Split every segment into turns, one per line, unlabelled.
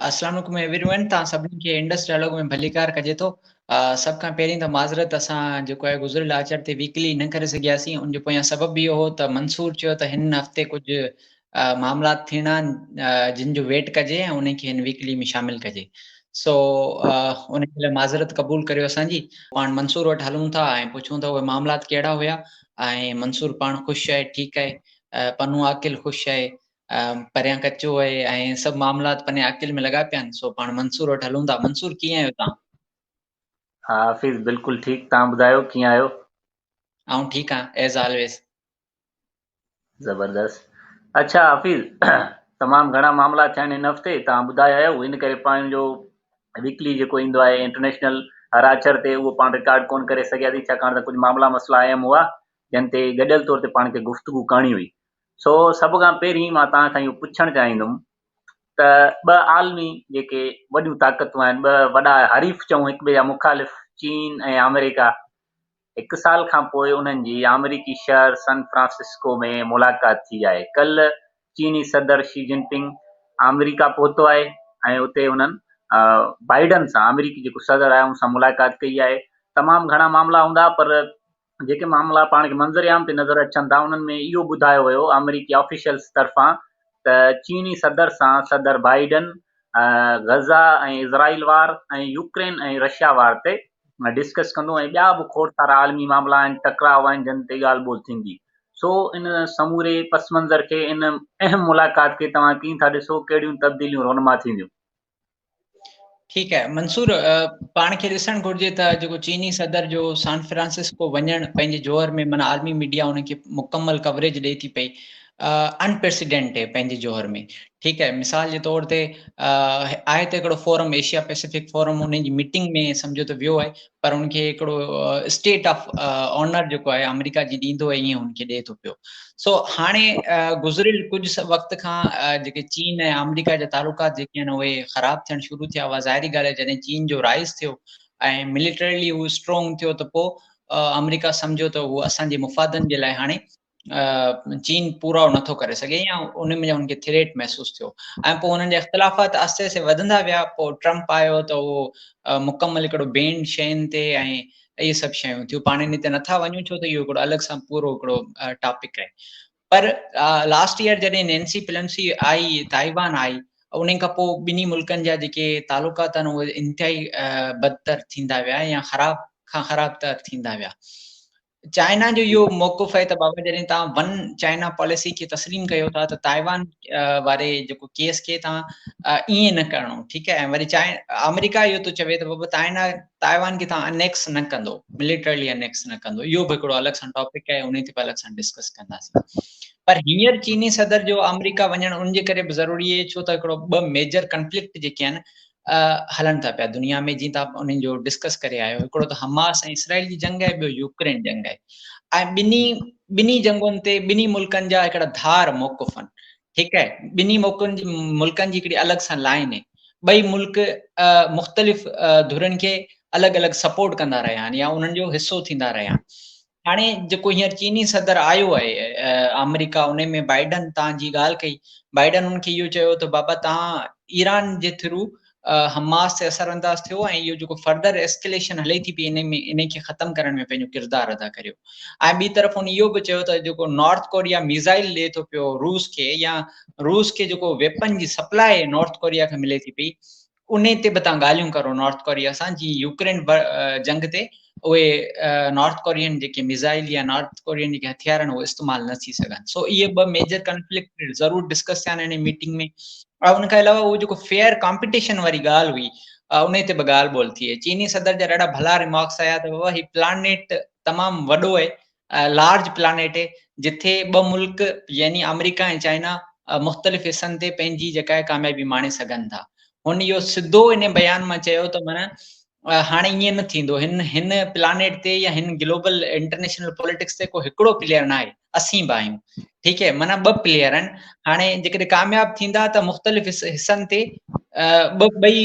अस्सलाम वालेकुम एवरीवन। तव्हां सभिनी खे इंडस डायलॉग में भलीकार कजे थो। सभ खां पहिरीं त माज़रत, असां जेको आहे गुज़िरियल आचर ते वीकली न करे सघियासीं। उन जो पोयां सबबु इहो हो त मंसूर चयो त हिन हफ़्ते कुझु मामलात थियणा आहिनि जिन जो वेट कजे ऐं उन खे हिन वीकली में शामिल कजे। सो उन लाइ माज़रत क़बूल करियो असांजी। पाण मंसूर वटि हलूं था ऐं पुछूं था उहे मामलात कहिड़ा हुया। ऐं मंसूर पाण ख़ुशि आहे, ठीकु आहे। पनू आकिल ख़ुशि आहे, परियां कचो आहे ऐं सभु मामलात पने अकिल में लॻा पिया आहिनि। सो पाण मंसूर वटि हलूं था। मंसूर, कीअं आहियो तव्हां?
हा हाफ़िज़, बिल्कुलु ठीकु। तव्हां ॿुधायो कीअं आहियो?
आऊं ठीकु आहियां एज़ ऑलवेज़।
ज़बरदस्त। अच्छा हाफ़िज़, तमामु घणा मामला थिया आहिनि हिन हफ़्ते, तव्हां ॿुधाया आहियो। इन करे पंहिंजो वीकली जेको ईंदो आहे इंटरनेशनल हर आचर ते, उहो पाण रिकॉर्ड कोन करे सघियासीं, छाकाणि त कुझु मामला मसइला अहम हुआ जंहिं ते गॾियल तौर ते पाण खे गुफ़्तगू करणी हुई। सो सभ खां पहिरीं मां तव्हां खां इहो पुछणु चाहींदुमि त ॿ आलमी जेके वॾियूं ताक़तूं आहिनि, ॿ वॾा हरीफ़ चऊं हिक ॿिए जा मुख़ालिफ़, चीन ऐं अमेरिका, 1 साल खां पोइ उन्हनि जी अमेरिकी शहर सन फ्रांसिस्को में मुलाक़ात थी आहे। कल्ह चीनी सदर शी जिनपिंग अमेरिका पहुतो आहे ऐं उते उन्हनि बाइडन सां, अमेरिकी जेको सदर आहे, उन सां मुलाक़ात कई आहे। तमामु घणा मामला हूंदा, पर जेके मामला पाण खे मंज़रिआम ते नज़र अचनि था, उन्हनि में इहो ॿुधायो वियो अमेरिकी ऑफिशियल्स तरफ़ां त चीनी सदर सां सदर बाइडन गज़ा ऐं इज़राइल वार ऐं यूक्रेन ऐं रशिया वार ते डिस्कस कंदो ऐं ॿिया बि खोड़ सारा आलमी मामला आहिनि, टकराव आहिनि, जिन ते ॻाल्हि ॿोल थींदी। सो इन समूरे पस मंज़र खे, इन अहम मुलाक़ात खे तव्हां कीअं था ॾिसो? कहिड़ियूं तब्दीलियूं रोनमा थींदियूं?
ठीकु आहे मंसूर, पाण खे ॾिसणु घुरिजे त जेको चीनी सदर जो सान फ्रांसिस्को वञणु पंहिंजे जोहर में, माना आर्मी मीडिया उनखे मुकमल कवरेज ॾिए थी पई, अनप्रेसिडेंट आहे पंहिंजे जोहर में। ठीकु आहे, मिसाल जे तौर ते आहे त हिकिड़ो फोरम, एशिया पैसिफिक फोरम, उन जी मीटिंग में सम्झो त वियो आहे, पर उनखे हिकिड़ो स्टेट ऑफ ऑनर जेको आहे अमेरिका जी ॾींदो आहे, ईअं उनखे ॾिए थो पियो। सो हाणे गुज़िरियल कुझु वक़्त खां जेके चीन ऐं अमेरिका जा तालुकात जेके आहिनि उहे ख़राब थियणु शुरू थिया हुआ। ज़ाहिरी ॻाल्हि आहे, जॾहिं चीन जो राइज़ थियो ऐं मिलिटरीली उहो स्ट्रॉन्ग थियो त पोइ अमेरिका सम्झो त उहो असांजे मुफ़ादनि जे लाइ हाणे चीन पूरो नथो करे सघे, या उन में उनखे थ्रेट महसूसु थियो। ऐं पोइ हुननि जा इख़्तिलाफ़ात आस्ते आस्ते वधंदा विया। पोइ ट्रम्प आयो त उहो मुकमल हिकिड़ो बैन शयुनि ते ऐं इहे सभु शयूं थियूं। पाण इन ते नथा वञूं छो त इहो हिकिड़ो अलॻि सां पूरो हिकिड़ो टॉपिक आहे। पर लास्ट ईयर जॾहिं नैन्सी पेलोसी आई, ताइवान आई, उन खां पोइ ॿिन्ही मुल्कनि जा जेके तालुकात आहिनि उहे इंतिहाई बदतर थींदा विया या ख़राब खां ख़राब तर थींदा विया। चाइना जो इहो मौक़ुफ़ आहे त बाबा, जॾहिं तव्हां वन चाइना पॉलिसी खे तस्लीम कयो था त ताइवान वारे जेको केस खे तव्हां ईअं न करिणो। ठीकु आहे। ऐं वरी अमेरिका इहो थो चवे त बाबा ताइवान खे तव्हां अनेक्स न कंदो, मिलिटरली अनेक्स न कंदो। इहो बि हिकिड़ो अलॻि सां टॉपिक आहे, उन ते बि अलॻि सां डिस्कस कंदासीं। पर हींअर चीनी सदर जो अमेरिका वञणु उनजे करे बि ज़रूरी आहे, छो त हिकिड़ो ॿ मेजर कंफ्लिक्ट जेके आहिनि हलनि था पिया दुनिया में, जीअं तव्हां उन्हनि जो डिस्कस करे आहियो। हिकिड़ो त हमास ऐं इसराइल जी जंग आहे, ॿियो यूक्रेन जंग आहे। ऐं ॿिन्ही जंगुनि ते ॿिन्ही मुल्कनि जा हिकिड़ा धार मौक़ुफ़ आहिनि। ठीकु आहे। ॿिन्ही मुल्कनि जी हिकिड़ी अलॻि सां लाइन आहे। ॿई मुल्क मुख़्तलिफ़ धुरनि खे अलॻि अलॻि सपोर्ट कंदा रहिया आहिनि या उन्हनि जो हिसो थींदा रहिया आहिनि। हाणे जेको हींअर चीनी सदर आयो आहे अमेरिका, उन में बाइडन, तव्हांजी ॻाल्हि कई, बाइडन उनखे इहो चयो त बाबा तव्हां ईरान जे थ्रू हमास ते असर अंदाज़ थियो ऐं इहो जेको फर्दर एस्केलेशन हले थी पई, इन खे ख़तमु करण में पंहिंजो किरदारु अदा करियो। ऐं ॿी तरफ़ उन इहो बि चयो त जेको नॉर्थ कोरिया मिसाइल ॾिए थो पियो रूस खे, या रूस खे जेको वेपन जी सप्लाई नॉर्थ कोरिया खे मिले थी पई, उन ते बि तव्हां ॻाल्हियूं करो नॉर्थ कोरिया सां, जीअं यूक्रेन जंग ते उहे नॉर्थ कोरियन जेके मिसाइल या नॉर्थ कोरियन जेके हथियार आहिनि उहे इस्तेमालु न थी सघनि। सो इहे ॿ मेजर कंफ्लिक्ट ज़रूरु डिस्कस थिया आहिनि हिन मीटिंग में। ऐं उनखां अलावा उहो जेको फेयर कॉम्पिटिशन वारी ॻाल्हि हुई, उन ते बि ॻाल्हि ॿोल थी। चीनी सदर जा ॾाढा भला रिमार्क्स आया त बाबा हीउ प्लानेट तमामु वॾो आहे, लार्ज प्लानेट आहे, जिथे ॿ मुल्क यानी अमेरिका ऐं चाइना मुख़्तलिफ़ हिस्सनि ते पंहिंजी जेका आहे कामयाबी माणे सघनि था। हुन इहो सिधो इन बयान मां चयो त माना हाणे ईअं न थींदो, हिन प्लानेट ते या हिन ग्लोबल इंटरनेशनल पॉलिटिक्स ते को हिकिड़ो प्लेयर न आहे, असीं बि आहियूं। ठीकु आहे। माना ॿ प्लेयर आहिनि। हाणे जेकॾहिं कामयाबु थींदा त मुख़्तलिफ़ हिस्सनि ते ॿई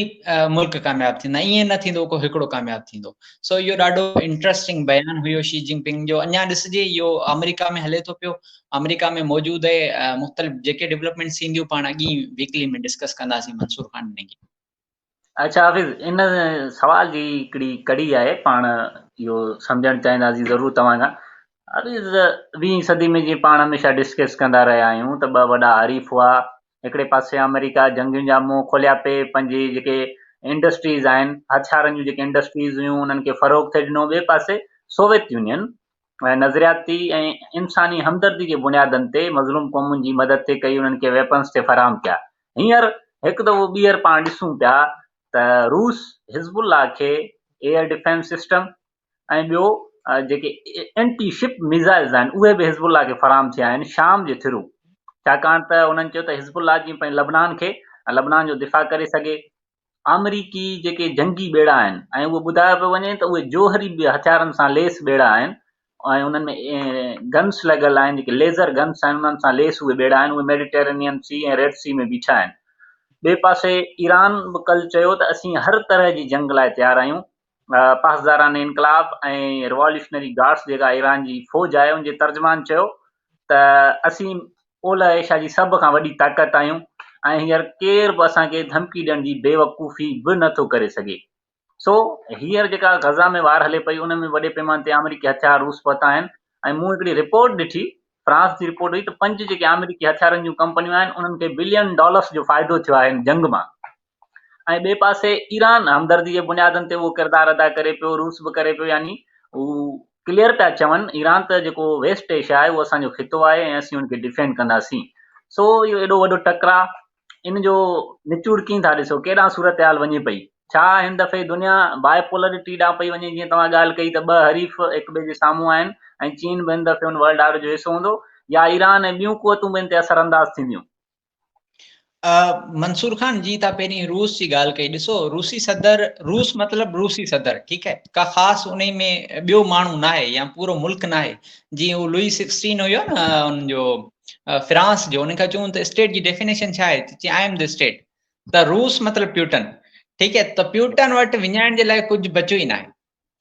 मुल्क कामयाब थींदा, ईअं न थींदो को हिकिड़ो कामयाब थींदो। सो इहो ॾाढो इंटरेस्टिंग बयान हुयो शी जिनपिंग जो। अञा ॾिसजे इहो अमेरिका में हले थो पियो, अमेरिका में मौजूद आहे, मुख़्तलिफ़ जेके डेवलपमेंट्स थींदियूं पाण अॻी वीकली में डिस्कस कंदासीं मंसूर खान ने।
अच्छा हाफ़िज़, इन सवाल जी हिकिड़ी कड़ी आहे, पाण इहो सम्झणु चाहींदासीं ज़रूरु तव्हां खां। हाफ़िज़, 20वीं सदी में जीअं पाण हमेशह डिस्कस कंदा रहिया आहियूं त ॿ वॾा हरीफ़ हुआ। हिकिड़े पासे अमेरिका जंगियुनि जा मुंहुं खोलिया पे, पंहिंजी जेके इंडस्ट्रीज़ आहिनि, हथियारनि जूं जेके इंडस्ट्रीज़ हुयूं उन्हनि खे फ़रोग़ थिए ॾिनो। ॿिए पासे सोवियत यूनियन नज़रियाती ऐं इंसानी हमदर्दी जे बुनियादनि ते मज़लूम क़ौमुनि जी मदद ते कई, उन्हनि खे वेपन्स ते फ़राहम कया। हींअर हिकु दफ़ो ॿीहर पाण ॾिसूं पिया त रूस हिज़बुल्लाह खे एयर डिफेंस सिस्टम ऐं ॿियो जेके एंटी शिप मिज़ाइल्स आहिनि उहे बि हिज़बुल्लाह खे फ़राहम थिया आहिनि शाम जे थ्रू। छाकाणि त उन्हनि चयो त हिज़बुल्लाह जी पंहिंजे लबनान जो दिफ़ा करे सघे। अमरीकी जेके जंगी ॿेड़ा आहिनि ऐं उहो ॿुधायो पियो वञे त उहे जोहरी हथियारनि सां लेस ॿेड़ा आहिनि ऐं उन्हनि में गन्स लॻल आहिनि, जेके लेज़र गन्स आहिनि उन्हनि सां लेस उहे ॿेड़ा आहिनि, उहे मेडिटेरेनियन सी ऐं रेड सी में बीठा आहिनि। ॿिए पासे ईरान बि कल्ह चयो त असीं हर तरह जी जंग लाइ तयारु आहियूं। पासदारान इनकलाब ऐं रिवॉल्यूशनरी गार्ड्स जेका ईरान जी फ़ौज आहे उनजे तर्जमान चयो त असीं ओलह एशिया जी सभ खां वॾी ताक़त आहियूं ऐं हींअर केर बि असांखे धमकी ॾियण जी बेवकूफ़ी बि नथो करे सघे। सो हींअर जेका गज़ा में वार हले पई उन में वॾे पैमाने ते अमरीकी हथियार रूस पहुता आहिनि। ऐं मूं हिकिड़ी रिपोर्ट ॾिठी, फ्रांस जी रिपोर्ट हुई त 5 जेके अमरीकी हथियारनि जूं कंपनियूं आहिनि उन्हनि खे $1 बिलियन जो फ़ाइदो थियो आहे हिन जंग मां। ऐं ॿिए पासे ईरान हमदर्दी जे बुनियादनि ते उहो किरदारु अदा करे पियो, रूस बि करे पियो। यानी हू क्लियर पिया चवनि ईरान त जेको वेस्ट एशिया आहे उहो असांजो खितो आहे ऐं असीं हुनखे डिफेंड कंदासीं। सो इहो एॾो वॾो टकराउ, इन जो निचोड़ कीअं था ॾिसो, केॾांहुं सूरत हाल वञे पई? छा हिन दफ़े दुनिया बायपोलरिटी ॾांहुं पई वञे? जीअं तव्हां ॻाल्हि कई त 2 हरीफ़ हिक ॿिए जे साम्हूं आहिनि ऐं चीन बि हिन दफ़े हुन वर्ल्ड ऑर्डर जो हिसो हूंदो, या ईरान ऐं ॿियूं क़ुवतूं बि हिन ते असरअंदाज़ थींदियूं?
मंसूर खान जी, तव्हां पहिरीं रूस जी ॻाल्हि कई। ॾिसो रूसी सदर, रूस मतिलबु रूसी सदर, ठीकु आहे, का ख़ासि उन में ॿियो माण्हू न आहे या पूरो मुल्क न आहे। जीअं उहो लुई 16 हुयो न हुनजो फ्रांस जो, उनखां चऊं त स्टेट जी डेफिनेशन छा आहे, आई एम द स्टेट। त रूस मतिलबु प्यूटन, ठीकु आहे। त प्यूटन वटि विञाइण जे लाइ कुझु बचियो ई न आहे।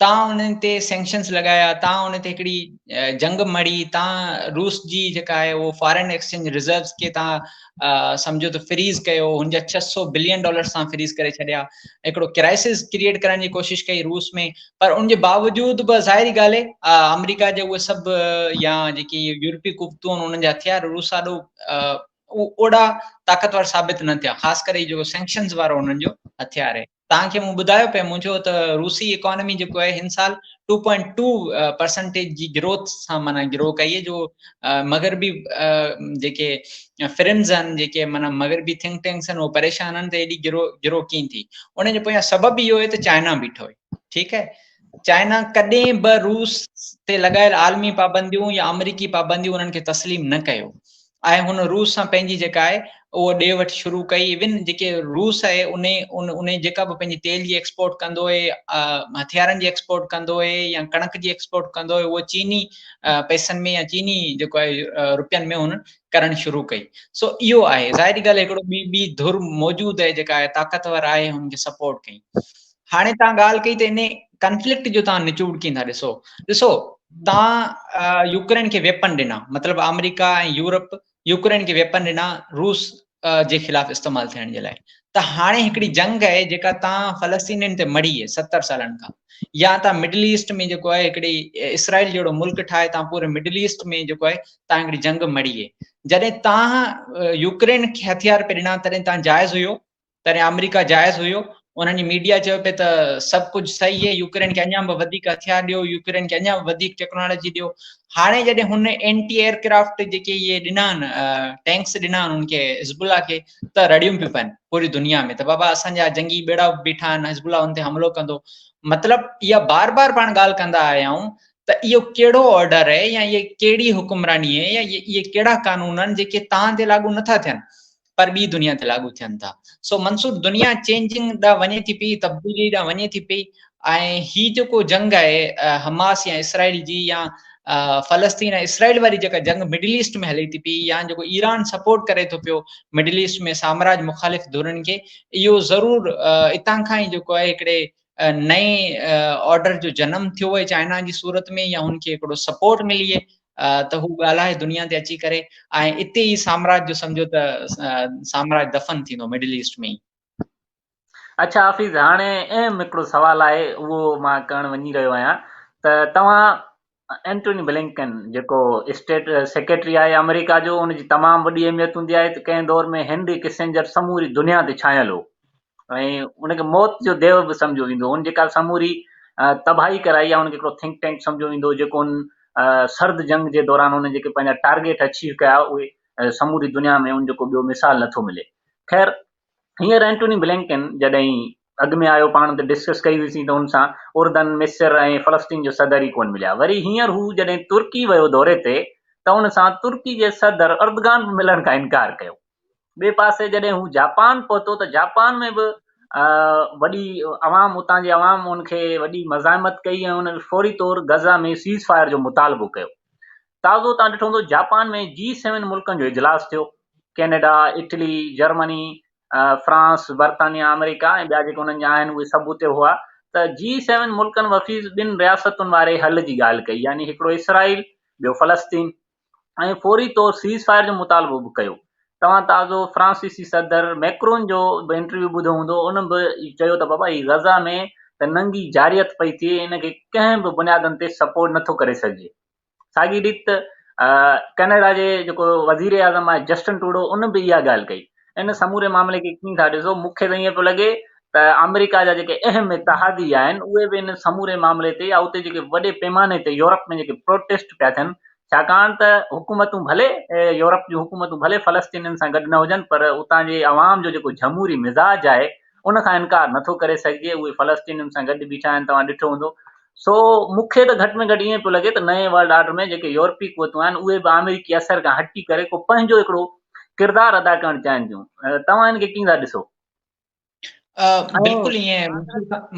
तव्हां उन्हनि ते सैंक्शन्स लॻाया, तव्हां उन ते हिकिड़ी जंग मड़ी, तव्हां रूस जी जेका आहे उहो फॉरेन एक्सचेंज रिजर्व्स खे तव्हां सम्झो त फ्रीज़ कयो, हुनजा $600 बिलियन सां फ्रीज़ करे छॾिया, हिकिड़ो क्राइसिस क्रिएट करण जी कोशिशि कई रूस में। पर उनजे बावजूद बि ज़ाहिरी ॻाल्हि आहे अमेरिका जे उहे सभु या जेकी यूरोपीय क़ुवतूं आहिनि उन्हनि जा हथियार रूस ॾाढो ओड़ा ताक़तवर साबित न थिया, ख़ासि करे जेको सैंक्शन्स वारो उन्हनि जो हथियार आहे। तव्हांखे मूं ॿुधायो पिया मुंहिंजो त रूसी इकोनॉमी जेको आहे हिन साल 2.2% जी ग्रोथ सां माना ग्रो कई आहे, जो मगरबी जेके फिल्म्स आहिनि, जेके माना मगरबी थिंक टैंक्स आहिनि, उहो परेशान आहिनि त एॾी ग्रो कीअं थी। उन जे पोयां सबबु इहो आहे त चाइना बीठो आहे, ठीकु आहे। चाइना कॾहिं बि रूस ते लॻायल आलमी पाबंदियूं या अमरीकी पाबंदियूं उन्हनि खे तस्लीम न कयो ऐं हुन रूस सां पंहिंजी जेका आहे उहो ॾे वठि शुरू कई। इवन जेके रूस आहे उन जेका बि पंहिंजी तेल जी एक्सपोर्ट कंदो आहे, हथियारनि जी एक्सपोर्ट कंदो आहे या कणक जी एक्सपोर्ट कंदो आहे, उहो चीनी पैसनि में या चीनी जेको आहे रुपयनि में हुन करणु शुरू कई। सो इहो आहे ज़ाहिरी ॻाल्हि, हिकिड़ो ॿी धुर मौजूदु आहे जेका आहे ताक़तवर आहे, हुनखे सपोर्ट कई। हाणे तव्हां ॻाल्हि कई त इन कंफ्लिक्ट जो तव्हां निचोड़ कीअं था ॾिसो तव्हां यूक्रेन खे वेपन ॾिना, मतिलबु अमेरिका ऐं यूरोप यूक्रेन खे वेपन ॾिना रूस जे ख़िलाफ़ इस्तेमालु थियण जे लाइ। त हाणे हिकिड़ी जंग आहे जेका तव्हां फ़लस्तीनियुनि ते मड़ी आहे 70 सालनि खां, या तव्हां मिडल ईस्ट में जेको आहे हिकिड़ी इसराइल जहिड़ो मुल्क ठाहे तव्हां पूरे मिडल ईस्ट में जेको आहे तव्हां हिकिड़ी जंग मड़ी आहे। जॾहिं तव्हां यूक्रेन खे हथियार पे ॾिना तॾहिं तव्हां जाइज़ हुयो, तॾहिं अमेरिका जाइज़ हुयो, उन्हनि जी मीडिया चयो पिए त सभु कुझु सही आहे, यूक्रेन खे अञा बि वधीक हथियार ॾियो, यूक्रेन खे अञा बि वधीक टेक्नोलॉजी ॾियो। हाणे जॾहिं हुन एंटी एयरक्राफ्ट जेके इहे ॾिना आहिनि टैंक्स ॾिना आहिनि उनखे हिज़बुल्ला खे, त रड़ियूं पियूं पवनि पूरी दुनिया में त बाबा असांजा जंगी ॿेड़ा बीठा आहिनि, हिज़बुल्ला हुन ते हमलो कंदो। मतिलबु इहा बार बार पाण ॻाल्हि कंदा आया आहियूं त इहो कहिड़ो ऑर्डर आहे या इहे कहिड़ी हुकुमरानी आहे या इहे कहिड़ा कानून आहिनि जेके तव्हां ते लागू नथा थियनि पर ॿी दुनिया ते लागू थियनि था। सो मंसूर दुनिया चेंजिंग ॾांहुं वञे थी पई, तब्दीली ॾांहुं वञे थी पई। ऐं ही जेको जंग आहे हमास या इसराइल जी या फ़लस्तीन ऐं इसराइल वारी जेका जंग मिडिल ईस्ट में हले थी पई, या जेको ईरान सपोर्ट करे थो पियो मिडिल ईस्ट में साम्राज्य मुख़ालिफ़ धुरनि खे, इहो ज़रूरु इतां खां ई जेको आहे हिकिड़े नए ऑर्डर जो जनम थियो आहे चाइना जी सूरत में, या हुनखे हिकिड़ो सपोर्ट मिली आहे त हू ॻाल्हाए दुनिया ते अची करे, ऐं इते ई साम्राज्य जो सम्झो त साम्राज्य दफ़न थींदो मिडिल ईस्ट में ई।
अच्छा हाफ़िज़, हाणे अहम हिकिड़ो सुवालु आहे, उहो मां करणु वञी रहियो आहियां त तव्हां एंटोनी ब्लिंकन जेको स्टेट सेक्रेटरी आहे अमेरिका जो, उनजी तमामु वॾी अहमियत हूंदी आहे त कंहिं दौर में हेनरी किसिंजर समूरी दुनिया ते छांयल हो ऐं उनखे मौत जो देव बि सम्झो वेंदो, हुन जेका समूरी तबाही कराई आहे उनखे हिकिड़ो थिंक टैंक सम्झो वेंदो, जेको हुन सर्द जंग जे दौरान हुन जेके पंहिंजा टारगेट अचीव कया उहे समूरी दुनिया में उन जेको ॿियो मिसाल नथो मिले। ख़ैर, हींअर एंटोनी ब्लिंकन जॾहिं अॻु में आयो, पाण त डिस्कस कई हुईसीं त हुन सां उर्दन, मिस्र ऐं फ़लस्तीन जो सदर ई कोन मिलिया। वरी हींअर हू जॾहिं तुर्की वियो दौरे ते त हुन सां तुर्की जे सदर अर्दगान बि मिलण खां इनकार कयो। ॿिए पासे जॾहिं हू जापान पहुतो त जापान में बि वॾी अवाम, उतां जे अवाम उनखे वॾी मज़ामत कई ऐं उन फौरी तौर गज़ा में सीज़ फायर जो मुतालबो कयो। ताज़ो तव्हां ॾिठो हूंदो, जापान में G7 मुल्कनि जो इजलास थियो, कैनेडा, इटली, जर्मनी, फ्रांस, बर्तानिया, अमेरिका ऐं ॿिया जेके हुननि जा आहिनि उहे सभु उते हुआ। त G7 मुल्कनि वफ़ीज़ ॿिनि रियासतुनि वारे हल जी ॻाल्हि कई, यानी हिकिड़ो इसराइल, ॿियो फ़लस्तीन, ऐं फौरी तौर सीज़ फायर जो मुतालबो बि कयो। तव्हां ताज़ो फ्रांसीसी सदर मैक्रोन जो बि इंटरव्यू ॿुधो हूंदो, उन बि चयो त बाबा ही गज़ा में त नंगी जारियत पई थिए, इनखे कंहिं बि बुनियादनि ते सपोर्ट नथो करे सघिजे। साॻी रीति कनाडा जे जेको वज़ीर आज़म आहे जस्टिन ट्रूडो, उन बि इहा ॻाल्हि कई। इन समूरे मामले खे कीअं था ॾिसो? मूंखे त ईअं पियो लॻे त अमेरिका जा जेके अहम इतिहादी आहिनि उहे बि इन समूरे मामले ते, या उते जेके वॾे पैमाने ते यूरोप में जेके प्रोटेस्ट पिया थियनि, छाकाणि त हुकूमतूं भले यूरोप जूं हुकूमतूं भले फ़लस्तीनियुनि सां गॾु न हुजनि, पर उतां जे अवाम जो जेको जमहूरी मिज़ाज आहे उन खां इनकार नथो करे सघिजे। उहे फ़लस्तीनियुनि सां गॾु बीठा आहिनि, तव्हां ॾिठो हूंदो। सो मूंखे त घटि में घटि ईअं पियो लॻे त नए वर्ल्ड ऑर्डर में जेके यूरोपी क़ुवतूं आहिनि उहे बि अमेरिकी असर खां हटी करे को पंहिंजो हिकिड़ो किरदारु अदा करणु चाहिनि थियूं। तव्हां हिनखे कीअं था ॾिसो?
बिल्कुलु ईअं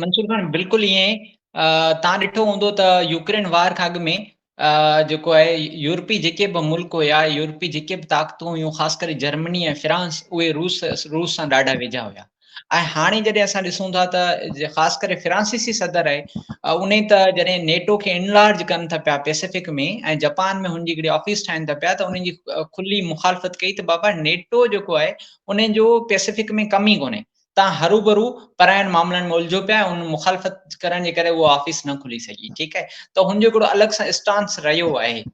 मंसूर खान, बिल्कुलु ईअं तव्हां ॾिठो हूंदो त यूक्रेन वार खां अॻु में जेको आहे यूरोपी जेके बि मुल्क हुया, यूरोपी जेके बि ताक़तूं हुयूं, ख़ासि करे जर्मनी ऐं फ्रांस, उहे रूस सां ॾाढा वेझा हुया। ऐं हाणे जॾहिं असां ॾिसूं था त ख़ासि करे फ्रांसीसी सदर आहे, उन त जॾहिं नेटो खे इनलार्ज कनि था पिया पैसिफिक में, ऐं जापान में हुनजी हिकिड़ी ऑफिस ठाहिनि था पिया, त उन्हनि जी खुली मुखालफ़त कई त बाबा नेटो जेको आहे उन जो पैसिफिक में कमी कोन्हे, तव्हां हरू भरू परायण मामलनि में उलझो पिया, उन मुखालफ़त करण जे करे उहो ऑफिस न खुली सघी। ठीकु आहे, त हुनजो हिकिड़ो अलॻि सां स्टांस रहियो आहे।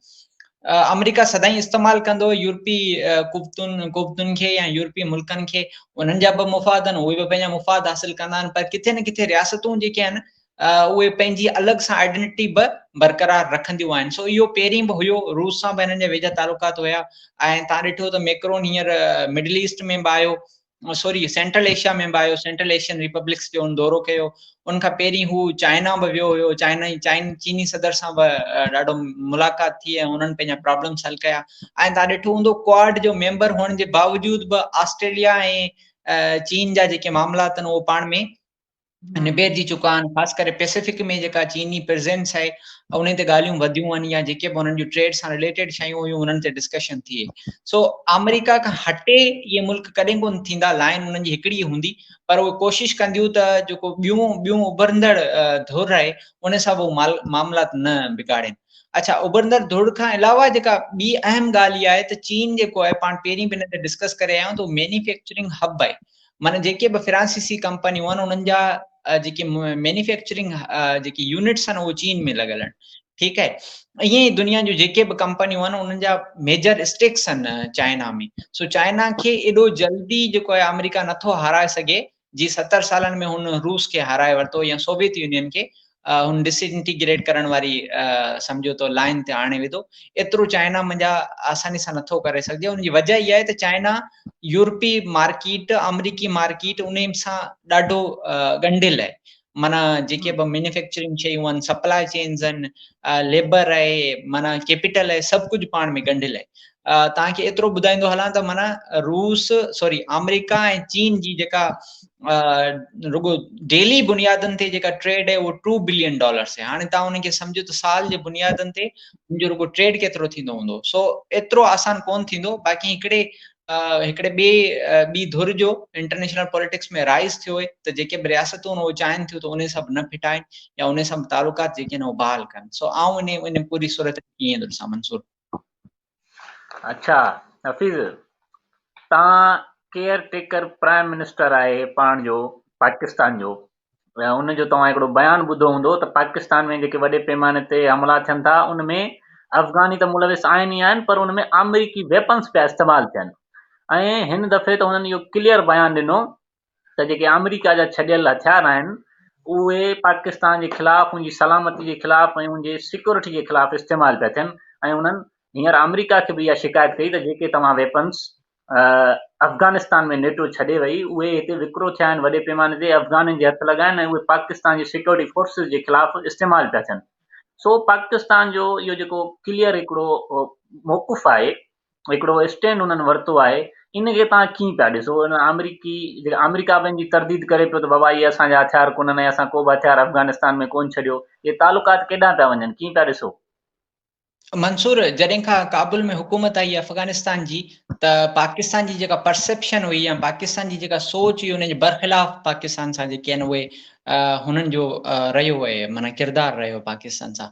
अमेरिका सदाईं इस्तेमालु कंदो यूरोपी कुवतुनि खे या यूरोपी मुल्कनि खे, उन्हनि जा बि मुफ़ाद आहिनि, उहे बि पंहिंजा मुफ़ाद हासिल कंदा आहिनि, पर किथे न किथे रियासतूं जेके आहिनि उहे पंहिंजी अलॻि सां आइडेंटिटी बि बरक़रार रखंदियूं आहिनि। सो इहो पहिरीं बि हुयो, रूस सां बि हिननि जा वेझा तालुकात हुया। ऐं तव्हां ॾिठो त मैक्रोन हींअर मिडिल ईस्ट में बि आयो, सॉरी सेंट्रल एशिया में बि आयो, सेंट्रल एशियन रिपब्लिक्स जो दौरो कयो। उनखां पहिरीं हू चाइना बि वियो हुयो, चीनी सदर सां बि ॾाढो मुलाक़ात थी ऐं उन्हनि पंहिंजा प्रॉब्लम्स हल कया। ऐं तव्हां ॾिठो हूंदो क्वाड जो मेंबर हुअण जे बावजूदि बि ऑस्ट्रेलिया ऐं चीन जा जेके मामलात आहिनि उहो पाण में निबेरजी चुका आहिनि। ख़ासि करे पैसिफिक में जेका चीनी प्रेज़ेंस आहे उन ते ॻाल्हियूं वधियूं आहिनि, या जेके बि हुननि जूं ट्रेड सां रिलेटेड शयूं हुयूं उन्हनि ते डिस्कशन थिए। सो अमेरिका खां हटे इहे मुल्क कॾहिं कोन थींदा, लाइन उन्हनि जी हिकिड़ी हूंदी, पर उहे कोशिशि कंदियूं त जेको ॿियूं उभरंदड़ धुर आहे उन सां उहे मामलात न बिगाड़नि। अच्छा, उभरंदड़ धुर खां अलावा जेका ॿी अहम ॻाल्हि इहा आहे त चीन जेको आहे, पाण पहिरीं बि हिन ते डिस्कस करे आया आहियूं, त मैन्युफैक्चरिंग हब आहे। माना जेके बि फ्रांसीसी कंपनियूं आहिनि उन्हनि जा जेके मैन्युफैक्चरिंग जेकी यूनिट्स आहिनि उहे चीन में लॻल आहिनि। ठीकु आहे, ईअं ई दुनिया जूं जेके बि कंपनियूं आहिनि उन्हनि जा मेजर स्टेक्स आहिनि चाइना में। सो चाइना खे एॾो जल्दी जेको आहे अमेरिका नथो हाराए सघे, जी 70 सालनि में हुन रूस खे हाराए वरितो, या सोवियत यूनियन खे हुन डिसइंटीग्रेट करण वारी सम्झो तो लाइन ते आणे विधो। एतिरो चाइना मुंहिंजा आसानी सां नथो करे सघिजे। हुनजी वजह इहा आहे त चाइना यूरोपी मार्केट, अमेरिकी मार्केट उन सां ॾाढो ॻंढियल आहे। माना जेके बि मैन्युफैक्चरिंग शयूं आहिनि, सप्लाई चेन्स आहिनि, लेबर आहे, माना कैपिटल आहे, सभु कुझु पाण में ॻंढियल आहे। तव्हांखे एतिरो ॿुधाईंदो हलां त माना अमेरिका ऐं चीन जी जेका रुगो डेली बुनियादनि ते जेका ट्रेड आहे उहो $2 बिलियन आहे। हाणे तव्हां उनखे सम्झो त साल जे बुनियादनि ते मुंहिंजो रुगो ट्रेड केतिरो थींदो हूंदो। सो एतिरो आसान कोन थींदो। बाक़ी हिकिड़े ॿी धुर जो इंटरनेशनल पॉलिटिक्स में राइज़ थियो आहे त जेके बि रियासतूं उहो चाहिनि थियूं त उन सभु न फिटाइनि या उन सां तालुकात जेके आहिनि उहे बहाल कनि। सो आउं इन पूरी सूरत कीअं थो ॾिसां मंसूर।
अच्छा हफ़ीज़, तव्हां केयर टेकर प्राइम मिनिस्टर आहे पाण जो पाकिस्तान जो, उनजो तव्हां हिकिड़ो बयानु ॿुधो हूंदो त पाकिस्तान में जेके वॾे पैमाने ते हमला थियनि था उनमें अफ़गानी त मुलविस आहिनि ई आहिनि, पर उनमें अमेरिकी वेपन्स पिया इस्तेमालु थियनि। ऐं हिन दफ़े त हुननि इहो क्लियर बयानु ॾिनो त जेके अमेरिका जा छॾियल हथियार आहिनि उहे पाकिस्तान जे ख़िलाफ़, उनजी सलामती जे ख़िलाफ़ ऐं उनजे सिक्योरिटी जे ख़िलाफ़ इस्तेमालु पिया थियनि। ऐं उन्हनि हींअर अमेरिका खे बि इहा शिकायत कई त जेके तव्हां वेपन्स अफ़गानिस्तान में नेटो छॾे वई उहे हिते विकिरो थिया आहिनि वॾे पैमाने ते, अफ़गाननि जे हथ लॻा आहिनि ऐं उहे पाकिस्तान जी सिक्योरिटी फोर्सिस जे ख़िलाफ़ इस्तेमालु पिया थियनि। सो पाकिस्तान जो इहो जेको क्लियर हिकिड़ो मौक़ुफ़ आहे, हिकिड़ो स्टैंड उन्हनि वरितो आहे, इनखे तव्हां कीअं पिया ॾिसो? अमेरिका पंहिंजी तरदीद करे पियो त बाबा इहे असांजा हथियार कोन्हनि ऐं असां को बि हथियार अफ़गानिस्तान में कोन छॾियो, इहे तालुकात केॾांहुं पिया वञनि, कीअं पिया ॾिसो?
मंसूर, जॾहिं खां काबुल में हुकूमत आई अफ़गानिस्तान जी त पाकिस्तान जी जेका परसेप्शन हुई या पाकिस्तान जी जेका सोच हुई उनजे बरख़िलाफ़ पाकिस्तान सां जेके आहिनि उहे हुननि जो रहियो आहे, माना किरदारु रहियो पाकिस्तान सां।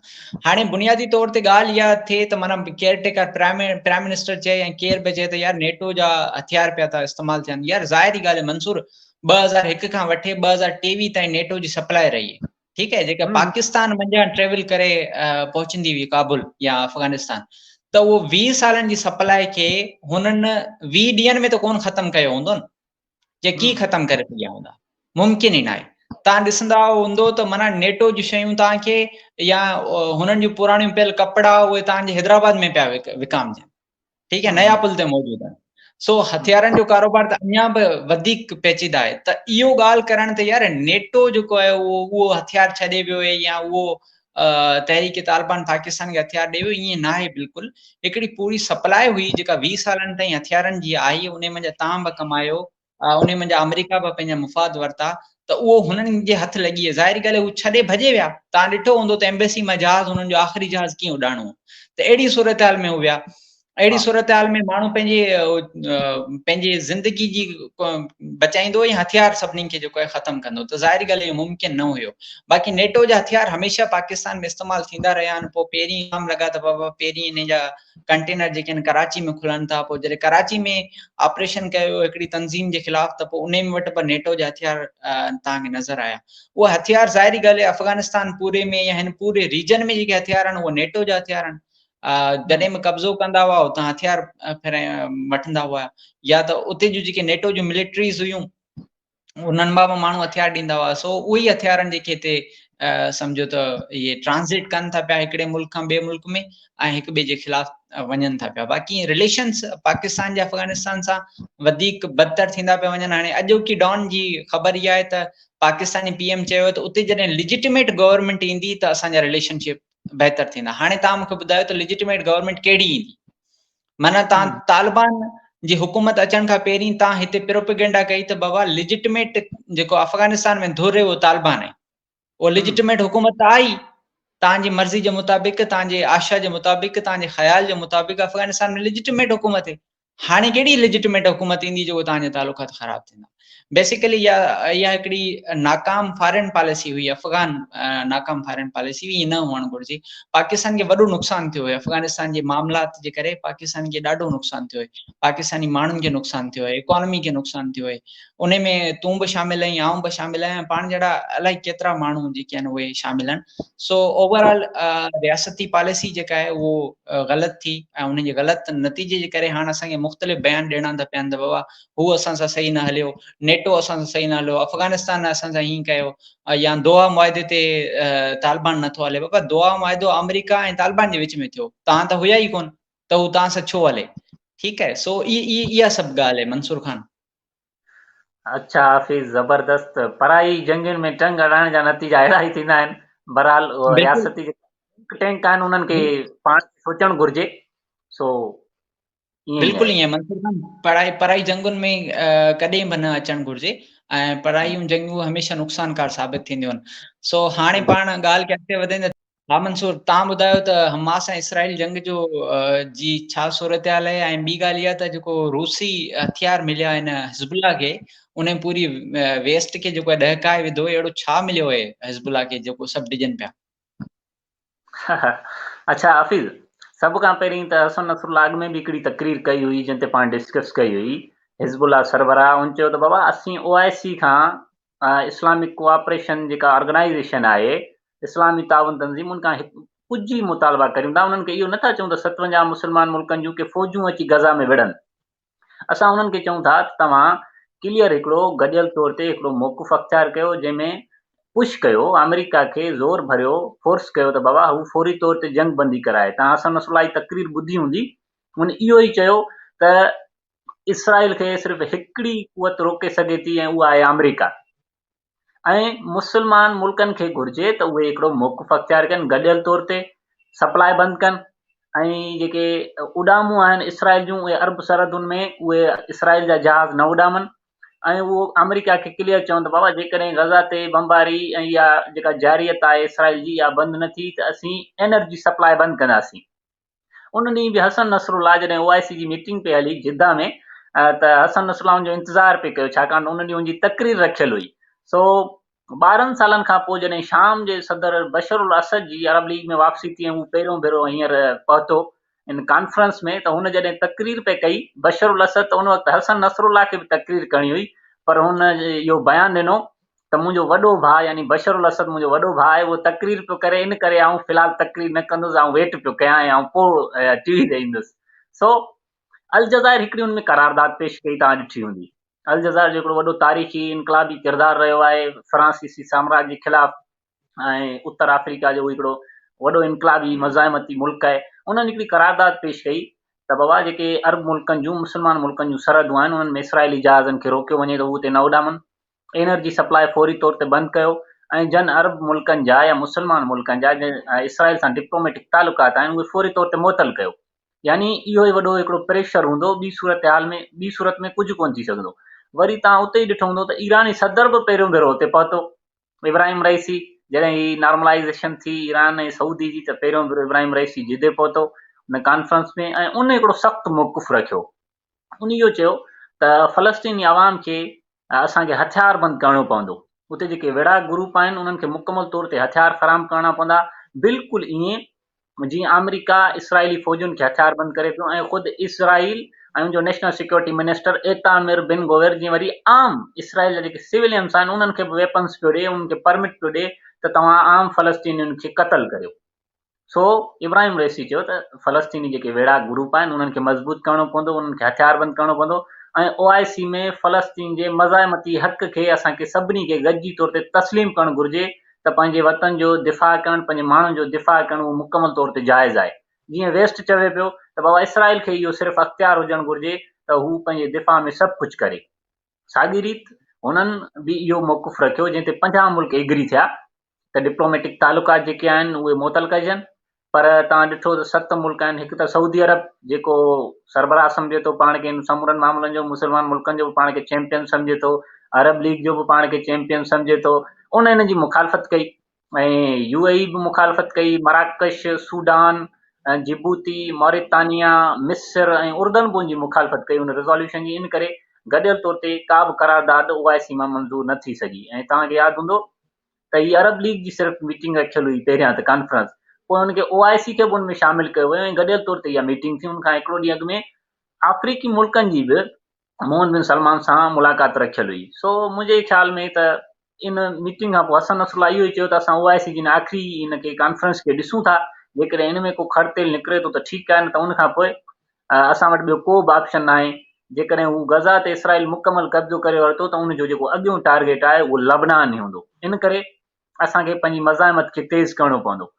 हाणे बुनियादी तौर ते ॻाल्हि इहा थिए त माना केयर टेकर प्राइम मिनिस्टर चए ऐं केर बि चए त यार नेटो जा हथियार पिया था इस्तेमालु थियनि। यार ज़ाहिरी ॻाल्हि आहे मंसूर, 2001 खां वठी 2023 ताईं नेटो जी सप्लाई रही आहे। ठीकु है, जेका पाकिस्तान मंझां ट्रेवल करे पहुचंदी हुई काबुल या अफ़गानिस्तान, त उहो 20 सालनि जी सप्लाई खे हुननि 20 ॾींहंनि में त कोन ख़तमु कयो हूंदो न, जे कीअं ख़तमु करे सघिया हूंदा? मुमकिन ई न आहे। तव्हां ॾिसंदा हूंदो त माना नेटो जी शयूं तव्हांखे या हुननि जूं पुराणियूं पियल कपिड़ा उहे तव्हांजे हैदराबाद में पिया विकामजनि। ठीकु है, नया पुल ते मौजूदु आहिनि। सो हथियारनि जो कारोबार त अञा बि वधीक पेचीदा आहे। त इहो ॻाल्हि करणु त यार नेटो जेको आहे उहो हथियार छॾे वियो आहे या उहो तहरीक तालिबान पाकिस्तान खे हथियार ॾे वियो, ईअं न आहे बिल्कुलु। हिकिड़ी पूरी सप्लाई हुई जेका 20 सालनि ताईं हथियारनि जी आई, उन मंझि तव्हां बि कमायो, उन मंझि अमेरिका बि पंहिंजा मुफ़ाद वरिता, त उहो हुननि जे हथ लॻी आहे। ज़ाहिरी ॻाल्हि आहे, उहो छॾे भॼे विया। तव्हां ॾिठो हूंदो त एम्बेसी मां जहाज़, हुननि जो आख़िरी जहाज़ कीअं उॾाणो, त अहिड़ी सूरत हाल में हू विया। अहिड़ी सूरत हाल में माण्हू पंहिंजी ज़िंदगी जी बचाईंदो या हथियार सभिनी खे जेको आहे ख़तमु कंदो, त ज़ाहिरी ॻाल्हि इहो मुमकिन न हुयो। बाक़ी नेटो जा हथियार हमेशह पाकिस्तान में इस्तेमालु थींदा रहिया आहिनि। पोइ पहिरीं इल्ज़ाम लॻा त बाबा पहिरीं इन जा कंटेनर जेके आहिनि कराची में खुलनि था, पोइ जॾहिं कराची में ऑपरेशन कयो हिकिड़ी तंज़ीम जे ख़िलाफ़, त पोइ उन वटि बि नेटो जा हथियार तव्हांखे नज़र आया। उहे हथियार ज़ाहिरी ॻाल्हि आहे अफ़गानिस्तान पूरे में या हिन पूरे रीजन में जेके हथियार आहिनि उहे नेटो जा हथियार आहिनि। जॾहिं बि कब्ज़ो कंदा हुआ उतां हथियार वठंदा हुआ, या त उते जूं जेके नेटो जूं मिलिट्रीज़ हुयूं उन्हनि मां बि माण्हू हथियार ॾींदा हुआ। सो उहे हथियारनि जेके हिते सम्झो त इहे ट्रांज़िट कनि था पिया हिकिड़े मुल्क खां ॿिए मुल्क में ऐं हिक ॿिए जे ख़िलाफ़ वञनि था पिया। बाक़ी रिलेशन्स पाकिस्तान जे अफ़गानिस्तान सां वधीक बदतर थींदा पिया वञनि। हाणे अॼोकी डॉन जी ख़बर इहा आहे त पाकिस्तानी PM चयो त उते जॾहिं लिजिटिमेट गवर्नमेंट ईंदी त असांजा रिलेशनशिप बहितर थींदा। हाणे तव्हां मूंखे ॿुधायो त लिजिटिमेट गवर्नमेंट कहिड़ी ईंदी? माना तव्हां तालिबान जी हुकूमत अचण खां पहिरीं तव्हां हिते प्रोपेगेंडा कई त बाबा लिजिटिमेट जेको अफ़गानिस्तान में धुर आहे उहो तालिबान आहे। उहो लिजिटिमेट हुकूमत आई, तव्हांजी मर्ज़ी जे मुताबिक़, तव्हांजे आशा जे मुताबिक़, तव्हांजे ख़्याल जे मुताबिक़ अफ़गानिस्तान में लिजिटिमेट हुकूमत आहे। हाणे कहिड़ी लिजिटिमेट हुकूमत ईंदी जेको तव्हांजा तालुकात ख़राब थींदा? बेसिकली इहा हिकिड़ी नाकाम फॉरेन पॉलिसी हुई, अफ़गान नाकाम फॉरेन पॉलिसी हुई। ईअं न हुअणु घुरिजे। पाकिस्तान खे वॾो नुक़सानु थियो आहे अफ़गानिस्तान जे मामलात जे करे। पाकिस्तान खे ॾाढो नुक़सानु थियो आहे, पाकिस्तानी माण्हुनि खे नुक़सानु थियो आहे, इकोनॉमी खे नुक़सानु थियो आहे। उन में तूं बि शामिल आहीं, आऊं बि शामिल आहियां, पाण जहिड़ा अलाए केतिरा माण्हू जेके आहिनि उहे शामिल आहिनि। सो ओवरऑल रियासती पॉलिसी जेका आहे उहो ग़लति थी ऐं उनजे ग़लति नतीजे जे करे हाणे असांखे मुख़्तलिफ़ बयान ॾियणा था पवनि त बाबा हू असां सां सही न हलियो, नेटो असां सां सही न हलियो, अफ़गानिस्तान असां सां हीअं कयो, या दोहा मुआदे ते तालिबान नथो हले। बाबा दोहा मुआदो अमेरिका ऐं तालिबान जे विच में थियो, तव्हां त हुया ई कोन, त हू तव्हां सां छो हले? ठीकु है। सो इहा सभु ॻाल्हि आहे मंसूर खान।
अच्छा हाफ़िज़, ज़बरदस्त। पराई जंगियुनि में टंग अड़ाइण जा नतीजा अहिड़ा ई थींदा आहिनि। बहरहाल
बिल्कुलु
रियासती जेके टैंक आहिनि उन्हनि खे पाण सोचणु घुरिजे। सो ईअं ई
बिल्कुलु
आहे।
ईअं मंसूर खान, पढ़ाई जंगुनि में कॾहिं बि न अचणु घुरिजे, ऐं पढ़ाइयूं जंगूं हमेशह नुक़सानकार साबित थींदियूं आहिनि। सो हाणे पाण ॻाल्हि खे अॻिते वधाईंदा। हा मंसूर, तव्हां ॿुधायो त हमास ऐं इसराइल जंग जो जी छा सूरत-हाल आहे, ऐं ॿी ॻाल्हि इहा त जेको रूसी हथियार मिलिया आहिनि हिज़बुल्ला खे, उन पूरी वेस्ट खे जेको आहे ॾहकाए विधो, अहिड़ो छा मिलियो आहे हिज़बुल्ला खे जेको सभु ॾिजनि पिया?
अच्छा हाफ़िज़, सभ खां पहिरीं त हसन नसरुल्लाह अॻु में बि हिकिड़ी तकरीर कई हुई जंहिं ते पाण डिस्कस कई हुई। हिज़बुल्लाह सरबराह हुन चयो त बाबा असीं OIC खां इस्लामिक कोऑपरेशन जेका ऑर्गेनाइज़ेशन आहे, इस्लामी ताउन तंज़ीम, उन खां कुझु ई मुतालबा करियूं था। उन्हनि खे इहो नथा चऊं त 57 मुस्लमान मुल्कनि जूं के फ़ौजूं अची गज़ा में विढ़नि। असां उन्हनि खे चऊं था त तव्हां क्लियर हिकिड़ो गॾियल तौर ते हिकिड़ो मौक़ुफ़ अख़्तियार कयो, जंहिंमें पुश कयो, अमेरिका खे ज़ोर भरियो, फोर्स कयो त बाबा हू फौरी तौर ते जंग बंदी कराए। तव्हां हसन नसरुल्लाह जी तकरीर ॿुधी हूंदी, हुन इहो ई चयो त इसराइल खे सिर्फ़ु हिकिड़ी क़ुवत रोके सघे थी, ऐं उहा आहे अमेरिका। ऐं मुस्लमान मुल्कनि खे घुरिजे त उहे हिकिड़ो मौक़ुफ़ अख़्तियार कनि, गॾियल तौर ते सप्लाई बंदि कनि, ऐं जेके उॾामूं आहिनि इसराइल जूं, उहे अरब सरहदुनि में उहे इसराइल जा जहाज़ न उॾामनि। ऐं उहो अमेरिका खे क्लियर चवनि त बाबा जेकॾहिं गज़ा ते बमबारी ऐं इहा जेका जारियत आहे इसराइल जी, इहा बंदि न थी त असीं एनर्जी सप्लाई बंदि कंदासीं। उन ॾींहुं बि हसन नसरुल्लाह जॾहिं OIC जी मीटिंग पे हली जिद्दा में, त हसन नसरुल्लाह जो इंतज़ारु पे कयो, छाकाणि उन ॾींहुं जी तकरीर रखियल हुई। सो 12 सालनि खां पोइ जॾहिं शाम जे सदर बशर उल असद जी अरब लीग में वापसी थी, ऐं हू पहिरियों भेरो हींअर पहुतो इन कॉन्फ्रेंस में, त हुन जॾहिं तकरीर पे कई बशर उल असद, त उन वक़्तु हसन नसरुल्लाह खे बि तकरीर करणी हुई, पर हुन इहो बयानु ॾिनो त मुंहिंजो वॾो भाउ यानी बशर उल असद मुंहिंजो वॾो भाउ आहे, उहो तकरीर पियो करे, इन करे आउं फ़िलहाल तकरीर न कंदुसि, ऐं वेट पियो कयां, ऐं पोइ टीवी ते ईंदुसि। सो अल जज़ाइर हिकिड़ी हुन में करारदाद पेश कई, तव्हां ॾिठी हूंदी। अल जज़ाइर जो हिकिड़ो वॾो तारीख़ी इनकलाबी किरदारु रहियो आहे फ्रांसीसी साम्राज्य जे ख़िलाफ़, ऐं उत्तर अफ्रीका जो हिकिड़ो वॾो इनकलाबी मज़ाहिमती मुल्क आहे। उन्हनि हिकिड़ी करारदाद पेश कई त बाबा जेके अरब मुल्कनि जूं, मुस्लमान मुल्कनि जूं सरहदूं आहिनि, उन्हनि में इसराइली जहाज़नि खे रोकियो वञे त उहे उते न उॾामनि, एनर्जी सप्लाई फौरी तौर ते बंदि कयो, ऐं जन अरब मुल्कनि जा या मुस्लमान मुल्कनि जा इसराइल सां डिप्लोमेटिक तालुकात आहिनि, उहे फौरी तौर ते मुअतल कयो। यानी इहो ई वॾो हिकिड़ो प्रेशर हूंदो, ॿी सूरत हाल में, ॿी सूरत में कुझु कोन थी सघंदो। वरी तव्हां उते ई ॾिठो हूंदो त ईरानी सदर बि पहिरियों भेरो हुते पहुतो, इब्राहिम रईसी। जॾहिं ही नॉर्मलाइज़ेशन थी ईरान ऐं सऊदी जी, त पहिरियों भेरो इब्राहिम रईसी जिदे पहुतो हुन कॉन्फ्रेंस में, ऐं उन हिकिड़ो सख़्तु मौक़ुफ़ रखियो। उन इहो चयो त फ़लस्तीनी आवाम खे असांखे हथियार बंदि करणो पवंदो, उते जेके विड़ा ग्रुप आहिनि उन्हनि खे मुकमल तौर ते हथियार फराहम करणा पवंदा, बिल्कुलु ईअं जीअं अमेरिका इसराइली फ़ौजुनि खे हथियार बंदि करे पियो, ऐं ख़ुदि इसराइल ऐं उनजो नेशनल सिक्योरिटी मिनिस्टर एतामिर बिन गोवेर जीअं वरी आम इसराइल जा जेके सिविलियंस आहिनि उन्हनि खे बि वेपन्स पियो ॾिए, उन्हनि खे परमिट पियो ॾिए त तव्हां आम फ़लस्तीनियुनि खे क़तल करियो। सो इब्राहिम रईसी चयो त फ़लस्तीनी जेके वेड़ा ग्रुप आहिनि उन्हनि खे मज़बूत करणो पवंदो, उन्हनि खे हथियार बंदि करणो पवंदो, ऐं OIC में फ़लस्तीन जे मज़ाहिमती हक़ खे असांखे सभिनी खे गॾिजी तौर ते तस्लीम करणु घुरिजे त पंहिंजे वतन जो दिफ़ा करणु, पंहिंजे माण्हुनि जो दिफ़ा करणु, उहो मुकमल तौर ते जाइज़ आहे। जीअं वेस्ट चवे पियो त बाबा इसराइल खे इहो सिर्फ़ु अख़्तियार हुजणु घुरिजे त हू पंहिंजे दिफ़ा में सभु कुझु करे। साॻी रीति हुननि बि इहो मौक़ुफ़ रखियो जंहिं ते 50 मुल्क एग्री थिया त डिप्लोमेटिक तालुकात जेके आहिनि उहे मुअतल कजनि। पर तव्हां ॾिठो त 7 मुल्क आहिनि, हिकु त सऊदी अरब जेको सरबराह सम्झे थो पाण खे समूरनि मामलनि जो, मुस्लमान मुल्कनि जो बि पाण खे चैंपियन सम्झे थो, अरब लीग जो बि पाण खे चैंपियन सम्झे थो, उन हिन जी मुखालफ़त कई, ऐं UAE बि मुखालफ़त कई, मराकश, सूडान, जिबूती, मौरितानिया, मिस्र ऐं उर्दन बि उनजी मुखालफ़त कई उन रिज़ोल्यूशन जी। इन करे गॾियल तौर ते का बि करारदाद OIC मां मंज़ूर न थी सघी। ऐं तव्हांखे यादि हूंदो त हीअ अरब लीग जी सिर्फ़ु मीटिंग रखियल हुई पहिरियां त कॉन्फ्रेंस, पोइ हुनखे OIC खे बि हुन में शामिल कयो वियो, ऐं गॾियल तौर ते इहा मीटिंग थी। हुन खां हिकिड़ो ॾींहुं अॻु में अफ्रीकी मुल्कनि जी बि मोहम्मद बिन सलमान सां मुलाक़ात रखियल हुई। सो मुंहिंजे ख़्याल में त इन मीटिंग खां पोइ हसन नसरुल्लाह इहो ई चयो त असां OIC जी आख़िरी इन खे कॉन्फ्रेंस खे ॾिसूं था, जेकॾहिं इन में को खड़तेल निकिरे थो त ठीकु आहे, न त उन खां पोइ असां वटि ॿियो को बि ऑप्शन न आहे। जेकॾहिं हू गज़ा ते इसराइल मुकमल कब्ज़ो करे वरितो त उनजो जेको अॻियों टारगेट आहे उहो लबनान ई हूंदो। इन करे असांखे पंहिंजी मज़ाहिमत खे तेज़ करणो पवंदो।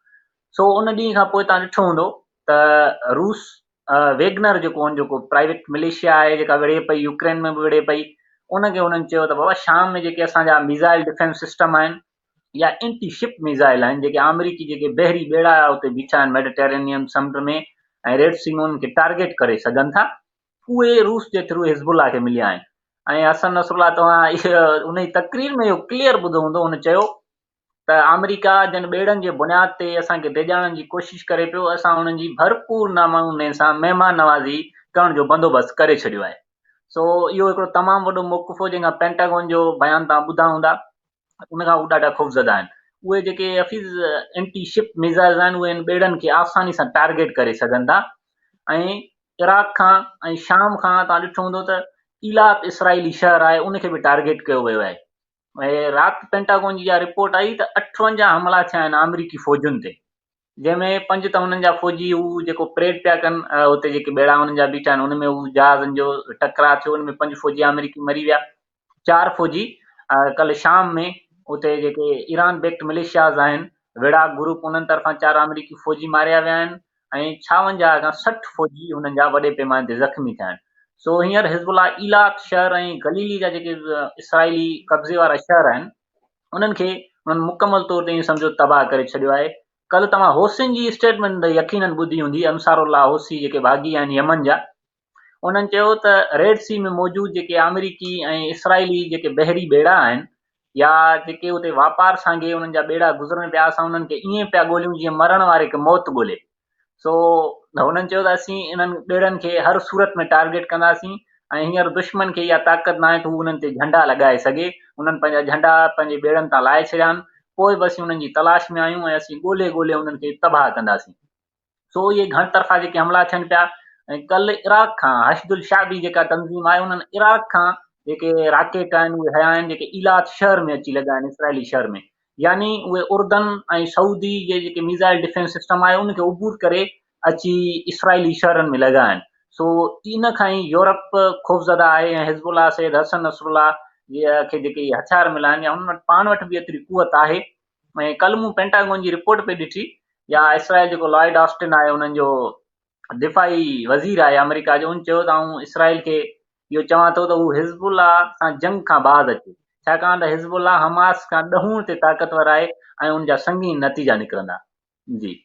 सो उन ॾींहं खां पोइ तव्हां ॾिठो हूंदो त रूस वेगनर जेको प्राइवेट मिलिशिया आहे जेका विढ़े पई, यूक्रेन में बि विढ़े पई, उनखे उन्हनि चयो त बाबा शाम में जेके असांजा मिज़ाइल डिफेंस सिस्टम आहिनि या एंटी शिप मिज़ाइल आहिनि, जेके अमरीकी जेके बहरी ॿेड़ा उते बीठा आहिनि मेडिटेरेनियन समुंड में ऐं रेड सी में, उन्हनि खे टारगेट करे सघनि था, उहे रूस जे थ्रू हिज़बुल्लाह खे मिलिया आहिनि। ऐं हसन नसरुल्लाह तव्हां उन जी तक़रीर में इहो क्लियर ॿुधो हूंदो, हुन चयो त अमेरिका जन ॿेड़नि जे बुनियाद ते असांखे डिॼाइण जी कोशिशि करे पियो, असां उन्हनि जी भरपूर नमूने सां महिमान नवाज़ी करण जो बंदोबस्तु करे छॾियो आहे। सो इहो हिकिड़ो तमामु वॾो मौक़िफ़ हो जंहिंखां पेंटागन जो बयान तव्हां ॿुधा हूंदा, उनखां उहे ॾाढा ख़ौफ़ज़दा आहिनि। उहे जेके हफ़ीज़ एंटी शिप मिज़ाइल्स आहिनि उहे इन ॿेड़नि खे आसानी सां टारगेट करे सघनि था। ऐं इराक खां ऐं शाम खां तव्हां ॾिठो हूंदो त इलात इसराइली शहर आहे उनखे बि टारगेट कयो वियो आहे। ऐं राति पेंटागन जी इहा रिपोर्ट आई त 58 हमला थिया आहिनि अमरीकी फ़ौजुनि ते, जंहिंमें 5 त हुननि जा फ़ौजी हू जेको परेड पिया कनि, हुते जेके ॿेड़ा हुननि जा बीठा आहिनि हुन में हू जहाज़नि जो टकराउ थियो, हुन में 5 फ़ौजी अमरीकी मरी विया। 4 फ़ौजी कल्ह शाम में उते जेके ईरान बेक्ड मिलिशियाज़ आहिनि, विड़ाक ग्रुप, उन्हनि तरफ़ां 4 अमरीकी फ़ौजी मारिया विया आहिनि ऐं 56 खां 60 फ़ौजी हुननि जा वॾे पैमाने ते ज़ख़्मी थिया आहिनि। सो हींअर हिज़बुल्लाह इलाक शहर ऐं गलीली जा जेके इसराइली कब्ज़े वारा शहर आहिनि उन्हनि खे उन्हनि मुकमल तौर ते ईअं सम्झो तबाह करे छॾियो आहे। कल्ह तव्हां होसिन जी स्टेटमेंट यकीनन ॿुधी हूंदी, अंसारुल्लाह होसी जेके बाग़ी आहिनि यमन जा, उन्हनि चयो त रेड सी में मौजूदु जेके अमरीकी ऐं इसराइली जेके बहरी ॿेड़ा आहिनि या जेके उते वापार सांगे उन्हनि जा ॿेड़ा गुज़रनि पिया, असां उन्हनि खे ईअं पिया ॻोल्हियूं जीअं मरण वारे खे मौत ॻोल्हे। सो हुननि चयो त असीं इन्हनि ॿेड़नि खे हर सूरत में टारगेट कंदासीं ऐं हींअर दुश्मन खे इहा ताक़त न आहे त हू उन्हनि ते झंडा लॻाए सघे। उन्हनि पंहिंजा झंडा पंहिंजे ॿेड़नि तां लाहे छॾिया आहिनि, पोइ बि असीं उन्हनि जी तलाश में आहियूं ऐं असीं ॻोल्हे ॻोल्हे उन्हनि खे तबाह कंदासीं। सो इहे घण तरफ़ा जेके हमला थियनि पिया, ऐं कल्ह इराक खां हशदुल शाबी जेका तंज़ीम आहे उन्हनि इराक खां जेके राकेट आहिनि उहे हया आहिनि जेके इलात शहर में अची लॻा आहिनि, इसराइली शहर में, यानी उहे उर्दन ऐं सऊदी जे जेके मिज़ाइल डिफेंस सिस्टम आहे उनखे उबूर करे अची इसराइली शहरनि में लॻा आहिनि। सो इन खां ई यूरोप ख़ौफ़ज़दा आहे ऐं हिज़बुल्लाह सैयद हसन नसरुल्लाह खे जेके हथियार मिला आहिनि या हुन वटि पाण वटि बि एतिरी कुवत आहे। ऐं कल्ह मूं पेंटागन जी रिपोर्ट पे ॾिठी, या इसराइल जेको लॉयड ऑस्टिन आहे उन्हनि जो दिफ़ाई वज़ीर आहे अमेरिका जो, उन चयो त आऊं इसराइल खे इहो चवां थो त हू हिज़बुल्लाह सां जंग खां बाज़ अचे, छाकाणि त हिज़बुल्लाह हमास खां ॾहूं ते ताक़तवर आहे ऐं उन जा संगीन नतीजा निकिरंदा। जी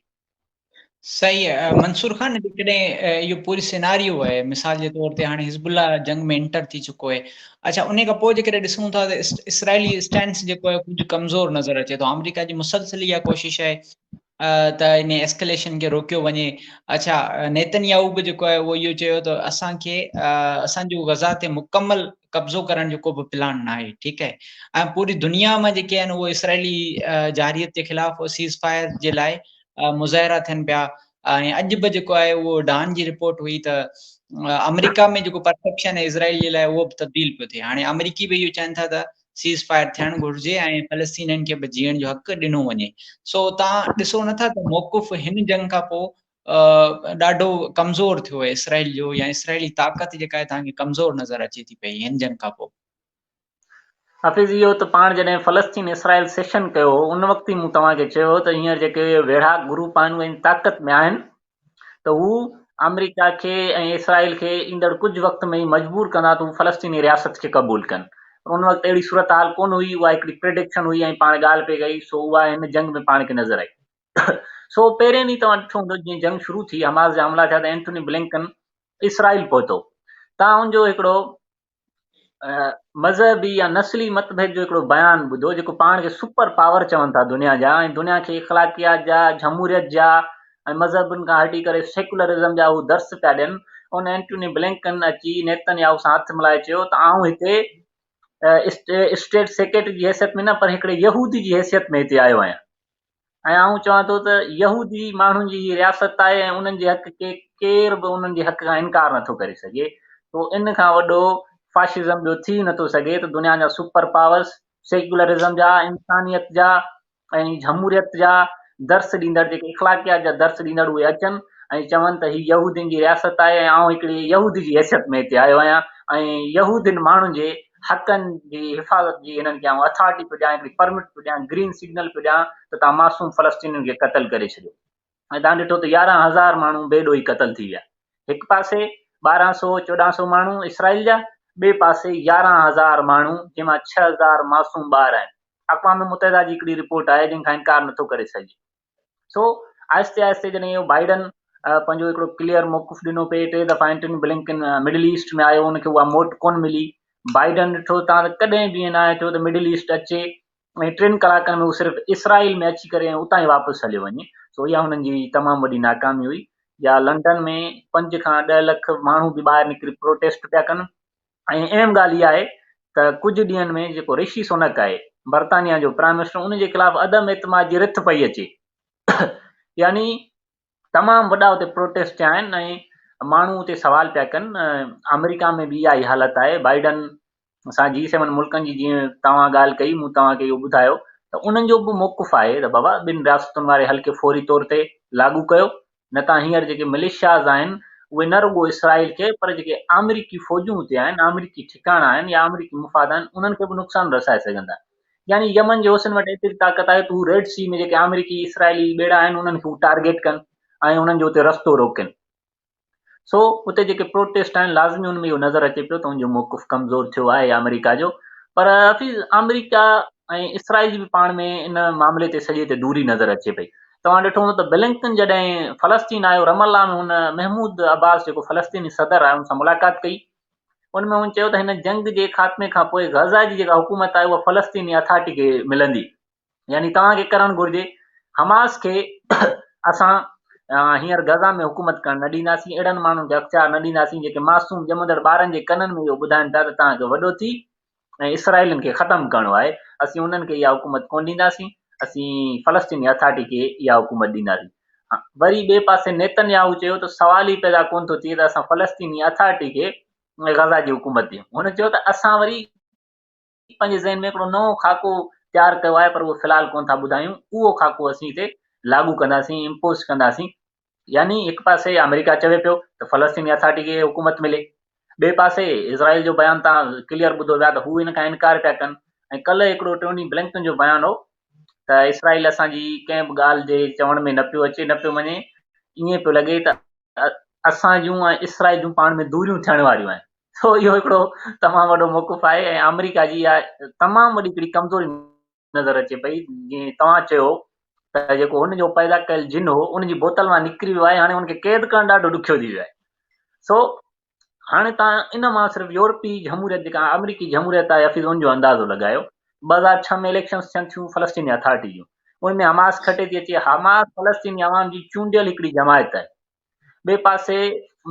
सही है मंसूर खान, जेकॾहिं इहो पूरी सिनारियो आहे, मिसाल जे तौर ते हाणे हिज़बुल्लाह जंग में एंटर थी चुको आहे, अच्छा उन खां पोइ जेकॾहिं ॾिसूं था त इसराइली स्टैंस जेको आहे कुझु कमज़ोर नज़र अचे थो। अमेरिका जी मुसलसल इहा कोशिश आहे त इन एस्कलेशन खे रोकियो वञे। अच्छा नेतन्याहू बि जेको आहे उहो इहो चयो त असांखे असांजो गज़ा ते मुकमल कब्ज़ो करण जो को बि प्लान न आहे, ठीकु आहे। ऐं पूरी दुनिया में जेके आहिनि उहो इसराइली जारियत जे ख़िलाफ़ सीज़ फायर जे लाइ मुज़ाहिरा थियनि पिया। ऐं अॼु बि जेको आहे उहो डान जी रिपोर्ट हुई त अमेरिका में जेको परसेप्शन आहे इज़राइल जे लाइ उहो बि तब्दील पियो थिए। हाणे अमेरिकी बि इहो चाहिनि था त सीज़ फायर थियणु घुरिजे ऐं फ़लस्तीनियुनि खे बि जीअण जो हक़ ॾिनो वञे। सो तव्हां ॾिसो नथा त मौक़िफ़ हिन जंग खां पोइ ॾाढो कमज़ोर थियो आहे इसराइल जो, या इसराइली ताक़त जेका आहे तव्हांखे कमज़ोर नज़र अचे थी पई हिन जंग खां पोइ।
हफ़ीज़, इहो त पाण जॾहिं फ़लस्तीन इसराइल सेशन कयो उन वक़्तु ई मूं तव्हांखे चयो त हींअर जेके वेढ़ा ग्रुप आहिनि उहे ताक़त में आहिनि त हू अमेरिका खे ऐं इसराइल खे ईंदड़ कुझु वक़्त में ई मजबूर कंदा त हू फ़लस्तीनी रियासत खे क़बूल कनि। उन वक़्तु अहिड़ी सूरत हाल कोन हुई, उहा हिकिड़ी प्रिडिक्शन हुई ऐं पाण ॻाल्हि पे गई। सो उहा हिन जंग में पाण खे नज़र आई। सो पहिरें ॾींहुं तव्हां ॾिठो हूंदो जीअं जंग शुरू थी, हमास जा हमला थिया त एंटोनी ब्लिंकन इसराइल पहुतो। तव्हां हुनजो हिकिड़ो मज़हबी या नस्ली मतभेद जो हिकिड़ो बयानु ॿुधो जेको पाण खे सुपर पावर चवनि था दुनिया जा, ऐं दुनिया खे इख़लाक़ियात जा, जमहूरियत जा ऐं मज़हबनि खां हटी करे सेकुलरिज़म जा हू दर्स पिया ॾियनि। उन एंटोनी ब्लिंकन अची नेतन्याहू सां हथु मिलाए चयो त आऊं हिते स्टेट सेक्रेटरी जी हैसियत में न पर हिकिड़े यहूदी जी हैसियत में हिते आयो आहियां, ऐं आऊं चवां थो त यहूदी माण्हुनि जी रियासत आहे ऐं उन्हनि जे हक़ खे केर बि उन्हनि जे हक़ खां इनकार नथो करे सघे। तो इन खां वॾो फाशिज़म जो थी नथो सघे त दुनिया जा सुपर पावर्स सेक्युलरिज़म जा, इंसानियत जा ऐं जमहूरियत जा दर्स ॾींदड़, जेके इख़लाक़ियात जा दर्स ॾींदड़ उहे अचनि ऐं चवनि त हीअ यहूदियुनि जी रियासत आहे ऐं आऊं हिकिड़ी यहूदी जी हैसियत में हिते आयो आहियां ऐं यहूदियुनि माण्हुनि जे हक़नि जी हिफ़ाज़त जी हिननि खे आऊं अथॉरिटी पियो ॾियां, हिकिड़ी परमिट पियो ॾियां, ग्रीन सिग्नल पियो ॾियां त तव्हां मासूम फ़लस्तीनियुनि खे क़तल करे छॾियो। ऐं तव्हां ॾिठो त 11,000 माण्हू बेॾोही क़तल थी विया। हिकु पासे 1200-1400 माण्हू इसराइल जा, ॿिए पासे 11,000 माण्हू, जंहिंमां 6,000 मासूम ॿार आहिनि। अक़वाम मुतहिदा जी हिकिड़ी रिपोर्ट आहे जंहिंखां इनकार नथो करे सघे। सो आहिस्ते आहिस्ते जॾहिं इहो बाइडन पंहिंजो हिकिड़ो क्लियर मौक़िफ़ ॾिनो पे। 3 दफ़ा एंटनी ब्लिंकन मिडल ईस्ट में आयो, उनखे उहा मोट कोन मिली। बाइडन ॾिठो तव्हां त कॾहिं बि ईअं न आहे थियो त मिडल ईस्ट अचे ऐं 3 कलाकनि में हू सिर्फ़ु इसराइल में अची करे ऐं उतां ई वापसि हलियो वञे। सो इहा हुननि जी तमामु वॾी नाकामी हुई। या लंडन में 5 खां 10 लख माण्हू बि ॿाहिरि निकिरी प्रोटेस्ट पिया कनि। ऐं अहम ॻाल्हि इहा आहे त कुझु ॾींहंनि में जेको ऋषि सुनक आहे बर्तानिया जो प्राइम मिनिस्टर, उन जे ख़िलाफ़ अदम एतमाद जी रिथ पई अचे। यानी तमामु वॾा हुते प्रोटेस्ट थिया आहिनि ऐं माण्हू हुते सवाल पिया कनि। अमेरिका में बि इहा ई हालत आहे। बाइडन सां G7 मुल्कनि जी जीअं तव्हां ॻाल्हि कई, मूं तव्हांखे इहो ॿुधायो त उन्हनि जो बि मौक़िफ़ आहे त बाबा ॿिनि रियासतुनि वारे हल्के फौरी तौर ते लागू कयो, न त हींअर जेके मिलिशियाज़ आहिनि उहे न रुॻो इसराइल खे, पर जेके अमरीकी फ़ौजूं हुते आहिनि, अमरीकी ठिकाणा आहिनि या अमरीकी मुफ़ाद आहिनि, उन्हनि खे बि नुक़सानु रसाए सघंदा। यानी यमन जे हुसन वटि एतिरी ताक़त आहे त हू रेड सी में जेके अमरीकी इसराइली ॿेड़ा आहिनि उन्हनि खे हू टारगेट कनि ऐं उन्हनि जो हुते रस्तो रोकनि। सो उते जेके प्रोटेस्ट आहिनि लाज़मी उनमें इहो नज़र अचे पियो त उनजो मौक़िफ़ कमज़ोर थियो आहे अमेरिका जो। पर हफ़ीज़ अमेरिका ऐं इसराइल जी बि पाण में इन मामले ते सॼे ते दूरी नज़र अचे पई। तव्हां ॾिठो हूंदो त ब्लिंकन जॾहिं फ़लस्तीन आयो, रमल्ला में हुन महमूद अब्बास जेको फ़लस्तीनी सदर आहे उन सां मुलाक़ात कई। उनमें हुन चयो त हिन जंग जे ख़ात्मे खां पोइ गज़ा जी जेका हुकूमत आहे उहा फ़लस्तीनी अथॉरिटी खे मिलंदी। यानी तव्हांखे करणु घुरिजे हमास खे असां हींअर गज़ा में हुकूमत करणु न ॾींदासीं, अहिड़नि माण्हुनि खे अख़्तियार न ॾींदासीं जेके मासूम ॼमंदड़ ॿारनि जे कननि में इहो ॿुधाइनि था त तव्हांखे वॾो थी ऐं इसराइलिन खे ख़तमु करणो आहे, असीं उन्हनि खे इहा हुकूमत कोन ॾींदासीं, असीं फ़लस्तीनी अथॉरिटी खे इहा हुकूमत ॾींदासीं। वरी ॿिए पासे नेतन्याहू चयो त सवाल ई पैदा कोन थो थिए त असां फ़लस्तीनी अथॉरिटी खे गज़ा जी हुकूमत ॾियूं। हुन चयो त असां वरी पंहिंजे ज़हन में हिकिड़ो नओं खाको तयारु कयो आहे, पर उहो फ़िलहाल कोन था ॿुधायूं। उहो खाको असीं हिते लागू कंदासीं, इम्पोज़ कंदासीं। यानी हिकु पासे अमेरिका चवे पियो त फ़लस्तीनी अथॉरिटी खे हुकूमत मिले, ॿिए पासे इज़राइल जो बयानु तव्हां क्लियर ॿुधो विया त हू इन खां इनकार पिया कनि। ऐं कल्ह हिकिड़ो टोनी ब्लिंकन जो बयानु हो त इसराइल असांजी कंहिं बि ॻाल्हि जे चवण में न पियो अचे, न पियो वञे। ईअं पियो लॻे त असां जूं ऐं इसराइल जूं पाण में दूरियूं थियण वारियूं आहिनि। सो इहो हिकिड़ो तमामु वॾो मौक़िफ़ आहे ऐं अमेरिका जी इहा तमामु वॾी हिकिड़ी कमज़ोरी नज़र अचे पई। जीअं तव्हां चयो त जेको हुनजो पैदा कयल जिन हो उनजी बोतल मां निकिरी वियो आहे, हाणे हुनखे क़ैद करणु ॾाढो ॾुखियो थी वियो आहे। सो हाणे तव्हां इन मां सिर्फ़ु यूरोपी जमहूरियत जेका अमरीकी जमहूरियत आहे हफ़ीज़ उनजो अंदाज़ो लॻायो। 2006 में इलेक्शन्स थियनि थियूं फ़लस्तीनी अथॉरिटी जूं, उनमें हमास खटे थी अचे। हमास फ़लस्तीनी अवाम जी चूंडियल हिकिड़ी जमायत आहे। ॿिए पासे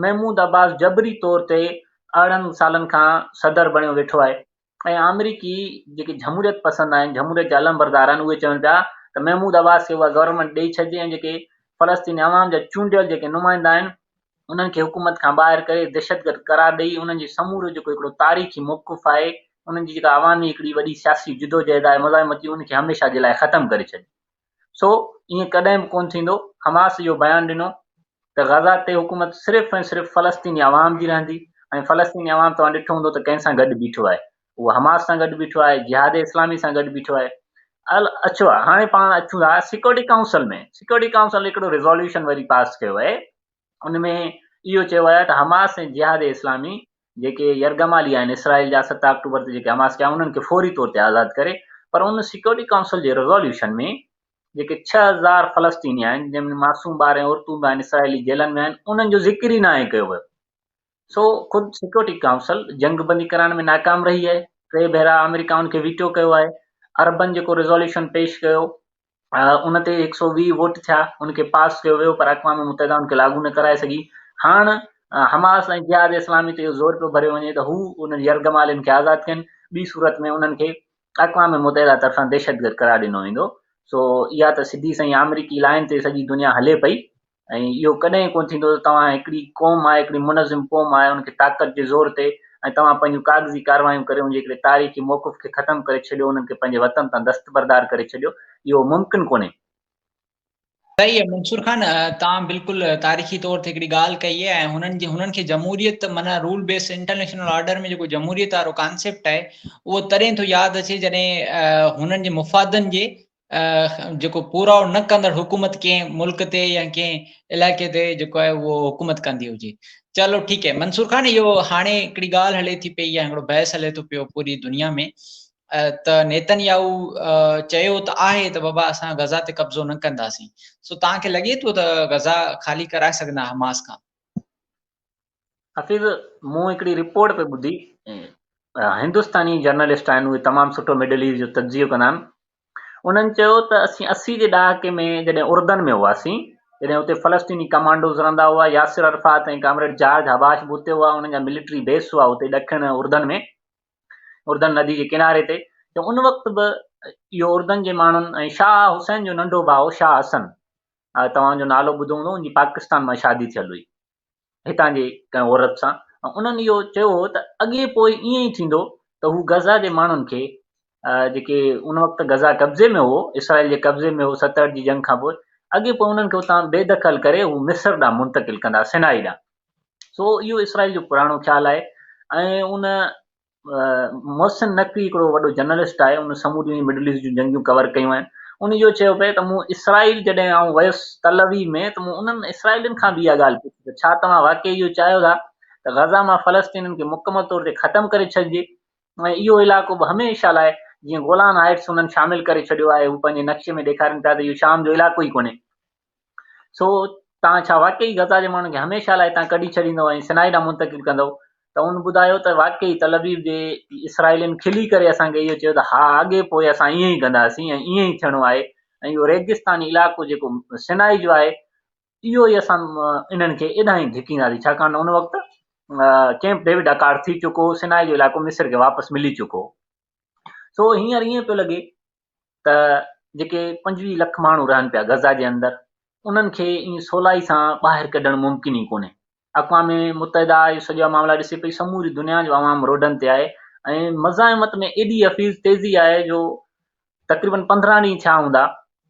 महमूद अब्बास जबरी तौर ते 18 सालनि खां सदर बणियो वेठो आहे ऐं अमरीकी जेके जमहूरियत पसंदि आहिनि, जमहूरियत जा अलमबरदार आहिनि, उहे चवनि पिया त महमूद अब्बास खे उहा गवर्नमेंट ॾेई छॾिजे ऐं जेके फ़लस्तीनी अवाम जा चूंडियल जेके नुमाइंदा आहिनि उन्हनि खे हुकूमत खां ॿाहिरि करे दहशतगर्द करार ॾेई उन्हनि जी समूरो जेको हिकिड़ो तारीख़ी मौक़िफ़ आहे, उन्हनि जी जेका अवामी हिकिड़ी वॾी सियासी जिदोजहद आहे, मुज़ाहिमती, उनखे हमेशह जे लाइ ख़तमु करे छॾे। सो ईअं कॾहिं बि कोन थींदो। हमास इहो बयानु ॾिनो त गज़ा ते हुकूमत सिर्फ़ु ऐं सिर्फ़ु फ़लस्तीनी अवाम जी रहंदी ऐं फ़लस्तीनी अवाम तव्हां ॾिठो हूंदो त कंहिं सां गॾु बीठो आहे, उहो हमास सां गॾु बीठो आहे, जिहाद इस्लामी सां गॾु बीठो आहे। अचो हाणे पाण अचूं था सिक्योरिटी काउंसिल में। सिक्योरिटी काउंसिल हिकिड़ो रिज़ोल्यूशन वरी पास कयो आहे, उनमें इहो चयो आहे त हमास ऐं जिहाद इस्लामी जेके यरगमाली आहिनि इसराइल जा 7 अक्टूबर ते जेके हमास कया उन्हनि खे फौरी तौर ते आज़ादु करे। पर उन सिक्योरिटी काउंसिल जे रिज़ोल्यूशन में जेके 6000 फ़लस्तीनी आहिनि जंहिंमें मासूम ॿार ऐं औरतूं बि आहिनि इसराइली जेलनि में आहिनि, उन्हनि जो ज़िक्र ई न आहे कयो वियो। सो ख़ुदि सिक्योरिटी काउंसिल जंग बंदी कराइण में नाकाम रही आहे। 3 भेरा अमेरिका उनखे वीटो कयो आहे। अरबन जेको रिज़ोल्यूशन पेश कयो उन ते 120 वोट थिया, उनखे पास कयो वियो, पर अक़वाम मुतहिदा उनखे लागू न कराए सघी। हाणे हमास ऐं जिहाद इस्लामी ते ज़ोर पियो भरियो वञे त हू उन यरगमालियुनि खे आज़ादु कनि, ॿी सूरत में उन्हनि खे अक़वाम मुतहिदा तरफ़ां दहशतगर्द करार ॾिनो वेंदो। सो इहा त सिधी सही अमरीकी लाइन ते सॼी दुनिया हले पई ऐं इहो कॾहिं कोन थींदो त तव्हां हिकिड़ी क़ौम आहे, हिकिड़ी मुनज़िम क़ौम आहे, उनखे ताक़त जे ज़ोर ते ऐं तव्हां पंहिंजूं कागज़ी कार्रवायूं करे उनजे हिकिड़े तारीख़ी मौक़िफ़ खे ख़तमु करे छॾियो, उन्हनि खे पंहिंजे वतन तां दस्तबरदार करे छॾियो, इहो मुमकिन कोन्हे।
सही है मंसूर खान, तव्हां बिल्कुलु तारीख़ी तौर ते हिकिड़ी ॻाल्हि कई आहे ऐं हुननि खे जमहूरियत माना रूल बेस इंटरनेशनल ऑर्डर में जेको जमहूरियत वारो कॉन्सेप्ट आहे उहो तॾहिं थो यादि अचे जॾहिं हुननि जे मुफ़ादनि जे जेको पूरा न कंदड़ हुकूमत कंहिं मुल्क ते या कंहिं इलाइक़े ते जेको आहे उहो हुकूमत कंदी हुजे। चलो ठीकु है मंसूर खान, इहो हाणे हिकिड़ी ॻाल्हि हले थी पई या हिकिड़ो बहस हले थो पियो पूरी दुनिया में। त नेतन्याहू चयो त आहे त बाबा असां गज़ा ते कब्ज़ो न कंदासीं। सो तव्हांखे लॻे थो त गज़ा ख़ाली कराए सघंदा हमास खां?
हफ़ीज़, मूं हिकिड़ी रिपोर्ट पे ॿुधी, हिंदुस्तानी जर्नलिस्ट आहिनि, उहे तमामु सुठो मिडल ईस्ट जो तजियो कंदा आहिनि। उन्हनि चयो त असीं 80 जे ॾहाके में जॾहिं उर्दन में हुआसीं, जॾहिं हुते फ़लस्तीनी कमांडोज़ रहंदा हुआ, यासिर अरफ़ात ऐं कामरेड जॉर्ज हबाश बि हुते हुआ, उन्हनि जा मिलिट्री बेस हुआ हुते ॾखिण उर्दन में, उर्दन नदी जे किनारे ते। त उन वक़्तु बि इहो उर्दन जे माण्हुनि ऐं शाह हुसैन जो नंढो भाउ शाह हसन, तव्हांजो नालो ॿुधो हूंदो, उनजी पाकिस्तान मां शादी थियल हुई हितां जी कंहिं औरत सां। उन्हनि इहो चयो त अॻे पोइ ईअं ई थींदो त हू गज़ा जे माण्हुनि खे, जेके उन वक़्तु गज़ा कब्ज़े में हो, इसराइल जे कब्ज़े में हो 67 जी जंग खां पोइ, अॻे पोइ उन्हनि खे उतां बेदख़ल करे हू मिस्र ॾांहुं मुंतकिल कंदा, सिनाई ॾांहुं। सो इहो इसराइल जो पुराणो ख़्यालु आहे। ऐं उन मोहसिन नक़वी हिकिड़ो वॾो जर्नलिस्ट आहे, उन समूरी मिडल ईस्ट जूं जंगियूं कवर कयूं आहिनि। उन इहो चयो पिए त मूं इसराइल जॾहिं आउं वियुसि तल अवीव में, त मूं उन्हनि इसराइलियुनि खां बि इहा ॻाल्हि पुछी त छा तव्हां वाक़ई इहो चाहियो था त गज़ा मां फ़लस्तीनियुनि खे मुकमल तौर ते ख़तमु करे छॾिजे, ऐं इहो इलाइक़ो बि हमेशह लाइ, जीअं गोलान हाइट्स उन्हनि शामिल करे छॾियो आहे, हू पंहिंजे नक्शे में ॾेखारनि था त इहो शाम जो इलाइक़ो ई कोन्हे। सो तव्हां छा वाक़ई गज़ा जे माण्हुनि खे हमेशह लाइ तव्हां कढी छॾींदव ऐं सिनाई ॾांहुं मुंतकिल कंदव? त उन ॿुधायो त वाक़ई तल अवीव जे इसराइलियुनि खिली करे असांखे इहो चयो त हा, अॻे पोइ असां ईअं ई कंदासीं ऐं ईअं ई थियणो आहे, ऐं इहो रेगिस्तानी इलाइक़ो जेको सिनाई जो आहे, इहो ई असां इन्हनि खे एॾां ई धिकींदासीं, छाकाणि त उन वक़्तु कैंप डेविड अकार्ड थी चुको हो, सिनाई जो इलाइक़ो मिस्र खे वापसि मिली चुको हो। सो हींअर ईअं पियो लॻे त जेके 25 लख माण्हू रहनि पिया गज़ा जे अंदरि, उन्हनि खे ईअं सवलाई सां ॿाहिरि कढणु मुमकिन ई कोन्हे। अक़वाम मुतहिदा इहो सॼा मामला ॾिसे पई, समूरी दुनिया जो आवाम रोडनि ते आहे, ऐं मज़ाहिमत में एॾी हफ़ीज़ तेज़ी आहे जो तक़रीबन 15 ॾींहं थिया हूंदा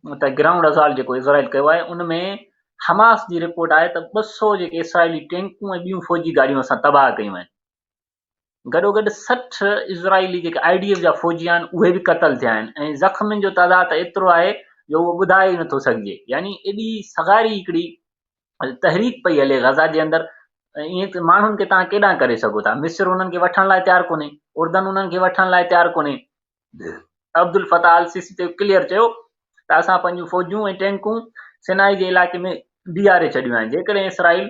त ग्राउंड असाल्ट जेको इज़राइल कयो आहे, उन में हमास जी रिपोर्ट आहे त 200 जेके इसराइली टैंकूं ऐं ॿियूं फ़ौजी गाॾियूं असां तबाह कयूं आहिनि। गॾोगॾु 60 इज़राइली जेके IDF जा फ़ौजी आहिनि उहे बि क़तल थिया आहिनि, ऐं ज़ख़्मियुनि जो तादाद एतिरो आहे जो उहो ॿुधाए ई नथो सघिजे। यानी एॾी सगारी हिकिड़ी तहरीक पई हले गज़ा जे अंदरि, ईअं त माण्हुनि खे तव्हां केॾां करे सघो था? मिस्र उन्हनि खे वठण लाइ तयारु कोन्हे, उर्दन उन्हनि खे वठण लाइ तयारु कोन्हे। अब्दुल फताह अल सीसी ते क्लियर चयो त असां पंहिंजूं फ़ौजियूं ऐं टैंकूं सिनाई जे इलाइक़े में बीहारे छॾियूं आहिनि। जेकॾहिं इसराइल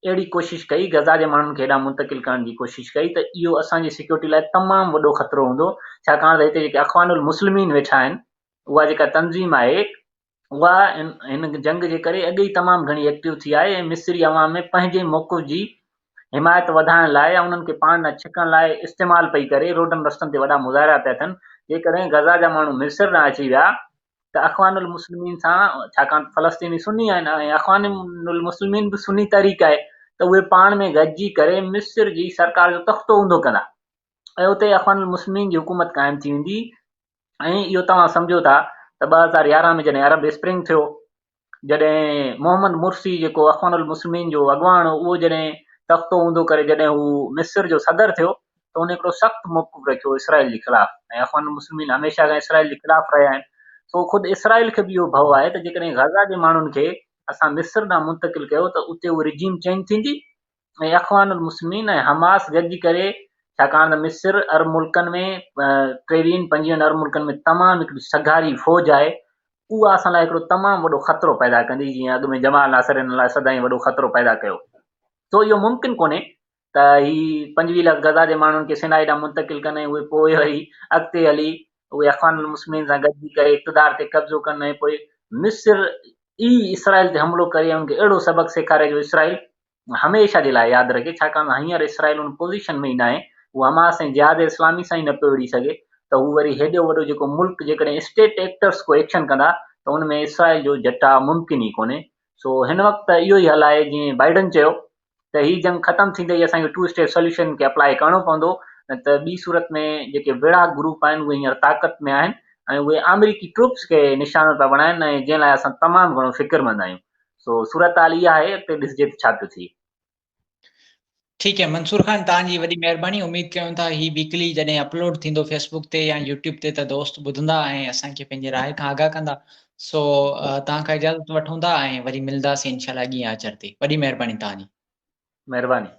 अहिड़ी कोशिशि कई, गज़ा जे माण्हुनि खे हेॾां मुंतकिल करण जी कोशिशि कई, त इहो असांजी सिक्योरिटी लाइ तमामु वॾो ख़तरो हूंदो, छाकाणि त हिते जेके अख़वानुल मुस्लिमीन वेठा आहिनि, उहा जेका तंज़ीम आहे, उहा हिन जंग जे करे अॻे ई तमामु घणी एक्टिव थी आहे, ऐं मिस्री अवाम में पंहिंजे मौक़िफ़ जी हिमायत वधाइण लाइ या उन्हनि खे पाण न छिकण लाइ इस्तेमालु पई करे, रोडनि रस्तनि ते वॾा मुज़ाहिरा पिया थियनि। जेकॾहिं गज़ा जा माण्हू मिस्र ॾांहुं अची विया त अख़वानुल मुस्लिमीन सां, छाकाणि फ़लस्तीनी सुन्नी आहिनि ऐं अख़वानुल मुस्लिमीन बि सुन्नी तहरीक आहे, त उहे पाण में गॾिजी करे मिस्र जी सरकार जो तख़्तो ऊंधो कंदा, ऐं उते अख़वानुल मुस्लिमीन जी हुकूमत क़ाइमु थी वेंदी। ऐं इहो तव्हां सम्झो था त 2011 में जॾहिं अरब स्प्रिंग थियो, जॾहिं मोहम्मद मुर्सी जेको अख़वानुल मुस्लिमीन जो अॻवान हो, उहो जॾहिं तख़्तो ऊंधो करे जॾहिं हू मिस्र जो सदर थियो, त उन हिकिड़ो सख़्तु मौक़िफ़ रखियो इसराइल जे ख़िलाफ़, ऐं अख़वानुल मुस्लिमीन हमेशह खां इसराइल जे ख़िलाफ़ रहिया आहिनि। सो ख़ुदि इसराइल खे बि इहो भउ आहे त जेकॾहिं गज़ा जे माण्हुनि खे असां मिस्र ॾांहुं मुंतकिल कयो त उते उहो रिजीम चेंज थींदी, ऐं अख़वानुल मुस्लिमीन ऐं हमास गॾिजी करे, छाकाणि त मिस्र अरब मुल्कनि में 23-25 अरब मुल्कनि में तमामु हिकिड़ी सगारी फ़ौज आहे, उहा असां लाइ हिकिड़ो तमामु वॾो ख़तरो पैदा कंदी, जीअं अॻु में जमाल नासिर हिन लाइ सदाईं वॾो ख़तरो पैदा कयो। सो इहो मुमकिन कोन्हे त ही 25 लख गज़ा जे माण्हुनि खे सिनाई ॾांहुं मुंतकिल कनि, उहे पोइ वरी अॻिते हली उहे अख़वानुल मुस्लिमीन सां गॾिजी करे इक़्तिदार ते कब्ज़ो कनि, ऐं पोइ मिस्र ई इसराइल ते हमिलो करे उनखे अहिड़ो सबक़ सेखारे जो इसराइल हमेशह जे लाइ यादि रखे, छाकाणि त हींअर इसराइल उन पोज़ीशन में ई न आहे, उहो हमास ऐं जिहाद इस्लामी सां ई न पियो विढ़ी सघे, त हू वरी हेॾो वॾो जेको मुल्क जेकॾहिं स्टेट एक्टर्स को एक्शन कंदा त उन में इसराइल जो जटा मुमकिन ई कोन्हे। सो हिन वक़्तु इहो ई हल आहे, जीअं बाइडन चयो त ही जंग ख़तमु थींदे ई असांखे 2 स्टेट सोल्यूशन खे अप्लाई करणो पवंदो, त ॿी सूरत में जेके विड़ा ग्रुप आहिनि उहे हींअर ताक़त में आहिनि, ऐं उहे अमेरिकी ट्रूप्स खे निशानो था बणाइनि, ऐं जंहिं लाइ असां तमामु घणो फ़िक्रमंद आहियूं। सो सूरत हाल इहा आहे, अॻिते ॾिसजे त छा पियो थिए।
ठीकु है मंसूर खान, तव्हांजी वॾी महिरबानी। उमेद कयूं था ही वीकली जॾहिं अपलोड थींदो फेसबुक ते या यूट्यूब ते त दोस्त ॿुधंदा ऐं असांखे पंहिंजे राय खां आगाह कंदा। सो तव्हां खां इजाज़त वठूं था ऐं वरी मिलंदासीं इंशाल्लाह अॻियां अचर ते। वॾी महिरबानी तव्हांजी।
महिरबानी।